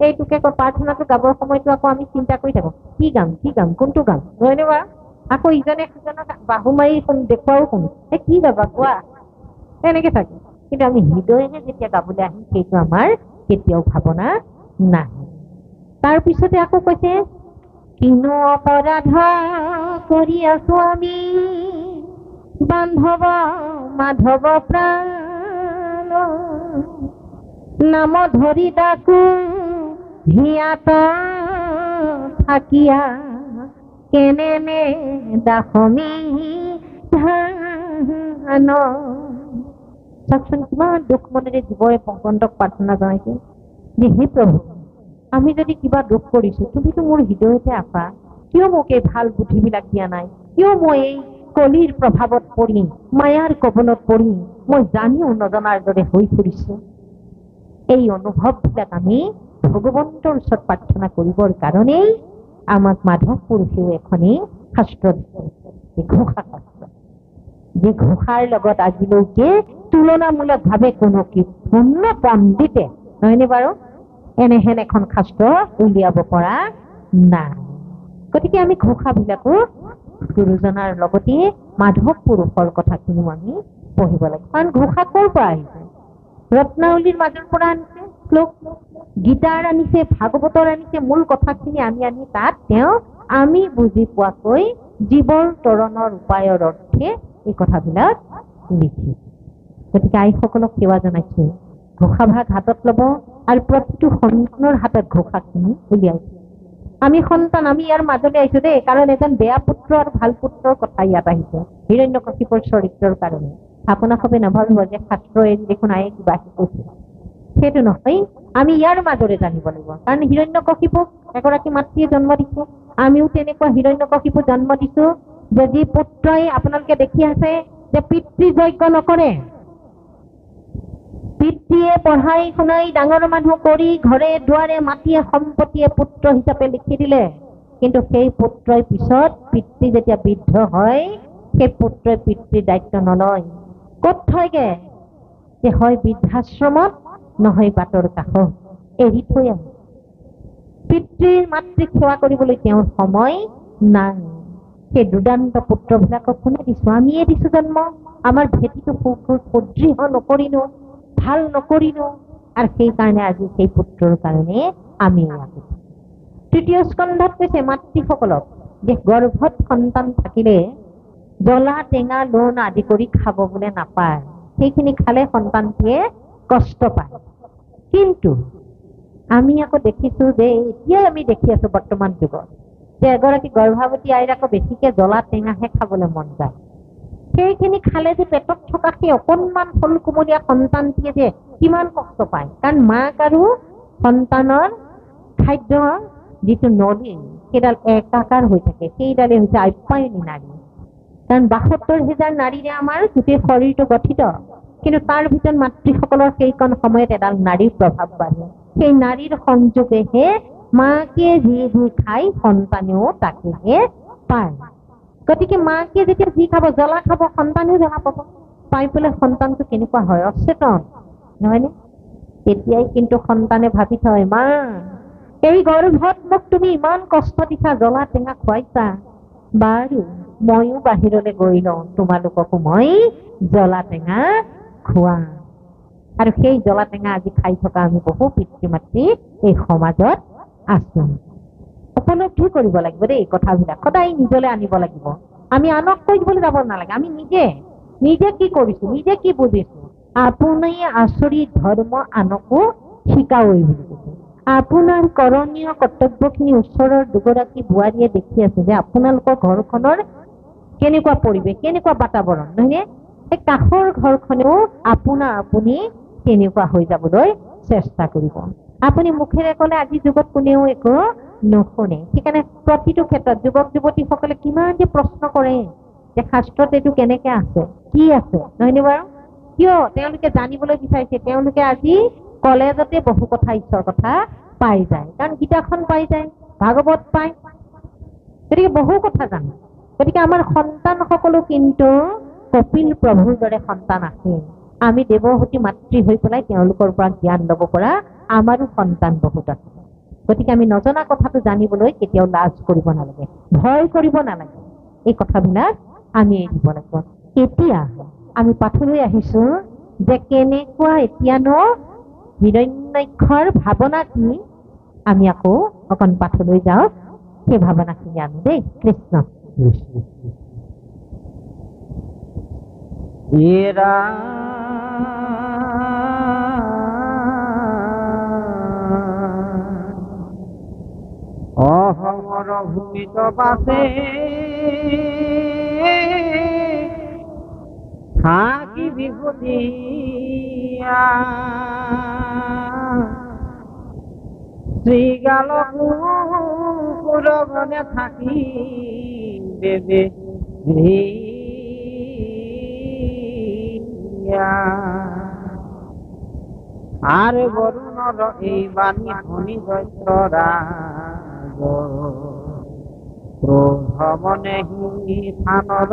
এইটোকে প্ৰাৰ্থনাটো গাবৰ সময়তো আকৌ আমি চিন্তা কৰি থাকো, কি গাম কি গাম, কোনটো গাম, নহয়নে বাৰু? আকৌ ইজনে সিজনক বাহু মাৰি দেখুৱাও শুনো, এই কি গাবা কোৱা, এনেকে থাকে। কিন্তু আমি হৃদয়েৰে যেতিয়া গাবলৈ আহিম, সেইটো আমাৰ কেতিয়াও ভাৱনা নাহে। তাৰপিছতে আকৌ কৈছে, কিনো অপৰাধ কৰি আছো আমি বান্ধৱ মাধৱ প্ৰাণ, নাম ধৰি ডাকো হিয়াত থাকিয়া কেনে দাসমি ধান। চাওকচোন কিমান দুখ মনেৰে জীৱই ভগৱন্তক প্ৰাৰ্থনা জনাইছে যে হে প্ৰভু, আমি যদি কিবা দুখ কৰিছো, তুমিতো মোৰ হৃদয়তে আছা, কিয় মোক এই ভাল বুদ্ধিবিলাক দিয়া নাই? কিয় মই এই কলিৰ প্ৰভাৱত পৰি, মায়াৰ কবলত পৰি মই জানিও নজনাৰ দৰে হৈ ফুৰিছো? এই অনুভৱবিলাক আমি ভগৱন্তৰ ওচৰত প্ৰাৰ্থনা কৰিবৰ কাৰণেই আমাক মাধৱ পুৰুষেও এখনি শাস্ত্ৰ দিছে, ঘোষা শাস্ত্ৰ, যে ঘোষাৰ লগত আজিলৈকে তুলনামূলক ভাৱে কোনো পূৰ্ণ পণ্ডিতে, নহয়নে বাৰু, এনেহেন এখন শাস্ত্ৰ উলিয়াব পৰা নাই। গতিকে আমি ঘোষাবিলাকো গুৰুজনাৰ লগতে মাধৱ পুৰুষৰ কথাখিনিও আমি পঢ়িব লাগে। কাৰণ ঘোষা ক'ৰ পৰা আহিছে? ৰত্নাৱলীৰ মাজৰ পৰা আনিছে, শ্লোক গীতাৰ আনিছে, ভাগৱতৰ আনিছে, মূল কথাখিনি আনি তাত তেওঁ আমি বুজি পোৱাকৈ জীৱৰ তৰণৰ উপায়ৰ অৰ্থে এই কথাবিলাক লিখিছে। গতিকে আইসকলক সেৱা জনাইছো, ঘোষাভাগ হাতত ল'ব আৰু প্ৰতিটো সন্তানৰ হাতত ঘোষাখিনি উলিয়াইছে। আমি সন্তান, আমি ইয়াৰ মাজলৈ আহিছো দেই, কাৰণ এজন বেয়া পুত্ৰ আৰু ভাল পুত্ৰৰ কথা ইয়াত আহিছে হিৰণ্যকশিপুৰ চৰিত্ৰৰ কাৰণে। আপোনাক সবে নাভাবিব যে শাস্ত্ৰ এৰি দেখোন আয়ে কিবা কৈছে, সেইটো নহয়। আমি ইয়াৰ মাজৰে জানিব লাগিব, কাৰণ হিৰণ্যকশিপুক এগৰাকী মাতৃয়ে জন্ম দিছে, আমিও তেনেকুৱা হিৰণ্যকশিপু জন্ম দিছো। যদি পুত্ৰই, আপোনালোকে দেখি আছে যে পিতৃযজ্ঞ নকৰে, পিতৃয়ে পঢ়াই শুনাই ডাঙৰ মানুহ কৰি ঘৰে দুৱাৰে মাটিয়ে সম্পত্তিয়ে পুত্ৰ হিচাপে লিখি দিলে, কিন্তু সেই পুত্ৰই পিছত পিতৃ যেতিয়া বৃদ্ধ হয়, সেই পুত্ৰই পিতৃৰ দায়িত্ব নলয়। ক'ত থয়গে? যে হয় বৃদ্ধাশ্ৰমত, নহয় বাটৰ কাষত এৰি থৈ আহে। পিতৃৰ মাতৃক সেৱা কৰিবলৈ তেওঁৰ সময় নাই। সেই দুৰ্দান্ত পুত্ৰবিলাকক কোনে দিছো? আমিয়ে দিছো জন্ম। আমাৰ ভেটিটো সুদৃঢ় নকৰিলো, ভাল নকৰিলো, আৰু সেইকাৰণে আজি সেই পুত্ৰৰ কাৰণে আমি তৃতীয় স্কন্ধত কৈছে মাতৃসকলক যে গৰ্ভত সন্তান থাকিলে জ্বলা টেঙা লোণ আদি কৰি খাব বোলে নাপায়, সেইখিনি খালে সন্তানটিয়ে কষ্ট পায়। কিন্তু আমি আকৌ দেখিছো যে এতিয়াই আমি দেখি আছো বৰ্তমান যুগত যে এগৰাকী গৰ্ভৱতী আইৰ আকৌ বেছিকে জ্বলা টেঙাহে খাবলৈ মন যায়। সেইখিনি খালে যে পেটত থকা সেই অকণমান সৰু কোমলীয়া সন্তানটিয়ে যে কিমান কষ্ট পায়, কাৰণ মাক আৰু সন্তানৰ খাদ্য যিটো নলী সেইডাল একাকাৰ হৈ থাকে, সেইডালে হৈছে আপ্যায়নী নাৰী। কাৰণ ৭২,০০০ নাৰীৰে আমাৰ গোটেই শৰীৰটো গঠিত, কিন্তু তাৰ ভিতৰত মাতৃসকলৰ সেইকণ সময়ত এডাল নাৰীৰ প্ৰভাৱ বাঢ়ে। সেই নাৰীৰ সংযোগেহে মাকে যি যি খাই সন্তানেও তাকেহে পায়। গতিকে মাকে যেতিয়া যি খাব, জ্বলা খাব, সন্তানেও জ্বলা পাব, পাই পেলাই সন্তানটো কেনেকুৱা হয়? অচেতন, নহয়নে? তেতিয়াই কিন্তু সন্তানে ভাবি থয়, মা এই গৰ্ভত মোক তুমি ইমান কষ্ট দিছা, জ্বলা টেঙা খুৱাইছা, বাৰু ময়ো বাহিৰলৈ গৈ লওঁ, তোমালোককো মই জ্বলা টেঙা খুৱাম। আৰু সেই জ্বলা টেঙা আজি খাই থকা আমি বহু পিতৃ মাতৃ এই সমাজত আছো। উপলব্ধি কৰিব লাগিব দেই, কথাবিলাক সদায় নিজলৈ আনিব লাগিব। আমি আনক কৈ দিবলৈ যাব নালাগে, আমি নিজে নিজে কি কৰিছো, নিজে কি বুজিছো। আপুনি আচৰিত ধৰ্ম আনকো শিকাৱই বুলি কৈছে। আপোনাৰ কৰণীয় কৰ্তব্যখিনি ওচৰৰ দুগৰাকী বোৱাৰীয়ে দেখি আছে যে আপোনালোকৰ ঘৰখনৰ কেনেকুৱা পৰিৱেশ, কেনেকুৱা বাতাবৰণ, নহয়নে? সেই কাষৰ ঘৰখনেও আপুনি তেনেকুৱা হৈ যাবলৈ চেষ্টা কৰিব। আপুনি মুখেৰে ক'লে আজিৰ যুগত কোনেও একো নুশুনে। সেইকাৰণে প্ৰতিটো ক্ষেত্ৰত যুৱক যুৱতীসকলে কিমান যে প্ৰশ্ন কৰে যে শাস্ত্ৰত এইটো কেনেকে আছে, কি আছে, নহয়নে বাৰু? কিয় তেওঁলোকে জানিবলৈ বিচাৰিছে? তেওঁলোকে আজি কলেজতে বহু কথা ঈশ্বৰৰ কথা পাই যায়, কাৰণ গীতাখন পাই যায়, ভাগৱত পায়, গতিকে বহু কথা জানে। গতিকে আমাৰ সন্তানসকলো কিন্তু কপিল প্ৰভুৰ দৰে সন্তান আছে। আমি দেৱহতী মাতৃ হৈ পেলাই তেওঁলোকৰ পৰা জ্ঞান ল'ব পৰা আমাৰো সন্তান বহুত আছে। গতিকে আমি নজনা কথাটো জানিবলৈ কেতিয়াও লাজ কৰিব নালাগে, ভয় কৰিব নালাগে। এই কথাবিলাক আমি এৰিব লাগিব। এতিয়া আমি পাঠলৈ আহিছো যে কেনেকুৱা এতিয়ানো হিৰণ্যাক্ষৰ ভাৱনা কি, আমি আকৌ অকণ পাঠলৈ যাওঁ, সেই ভাৱনাখিনি আনো দেই। কৃষ্ণ এরা অহমর ভূমিত বাসে থাকি বিভূতিয়া শ্রীগাল পুরবনে থাকি দেবে আর বরুণর এই বাণী ধনী দৈত্য রাজ ক্রোধমনে হি থানর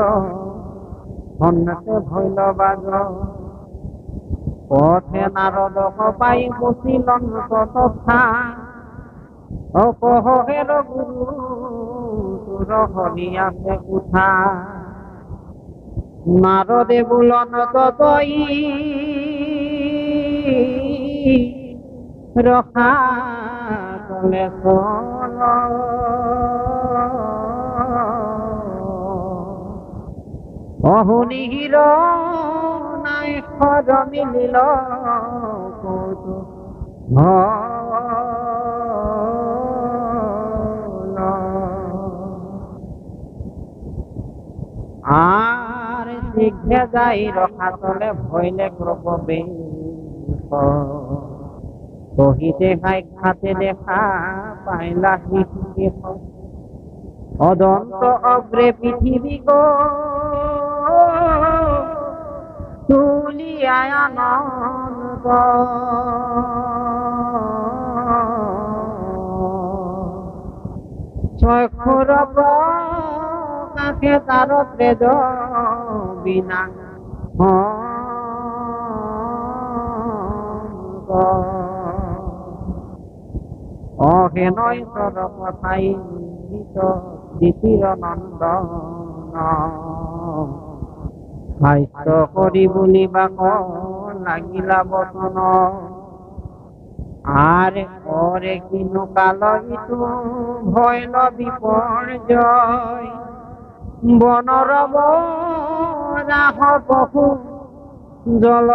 ধন্যতে ভৈল বাজ পথে নারদ পাই বসিলন তথা অপহের গুরু তোর হরিয়াছে উঠা নারদে বুলন ততই রখা চলে চল অহুনিহির নাই খর মিলিল আর শীঘ্রে যাই রখা চলে ভইলে ক্রবে কহিতে হাই খাতে দেখা পাইলা অদন্ত অগ্রে পৃথিবী গো তুলিয়ায় আনন্দ চক্ষুর প্রকাশে তার তেজ বিনা অহেনয় সর কথাই দ্বিতীয় নন্দন হাস্য করি বলিবাক লাগিলা বচন আর পরে কিনু কাল ইতু ভয়ল বিপর্যয় বনরব রাহ বহু জল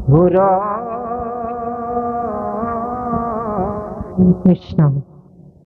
ঘুর কৃষ্ণ।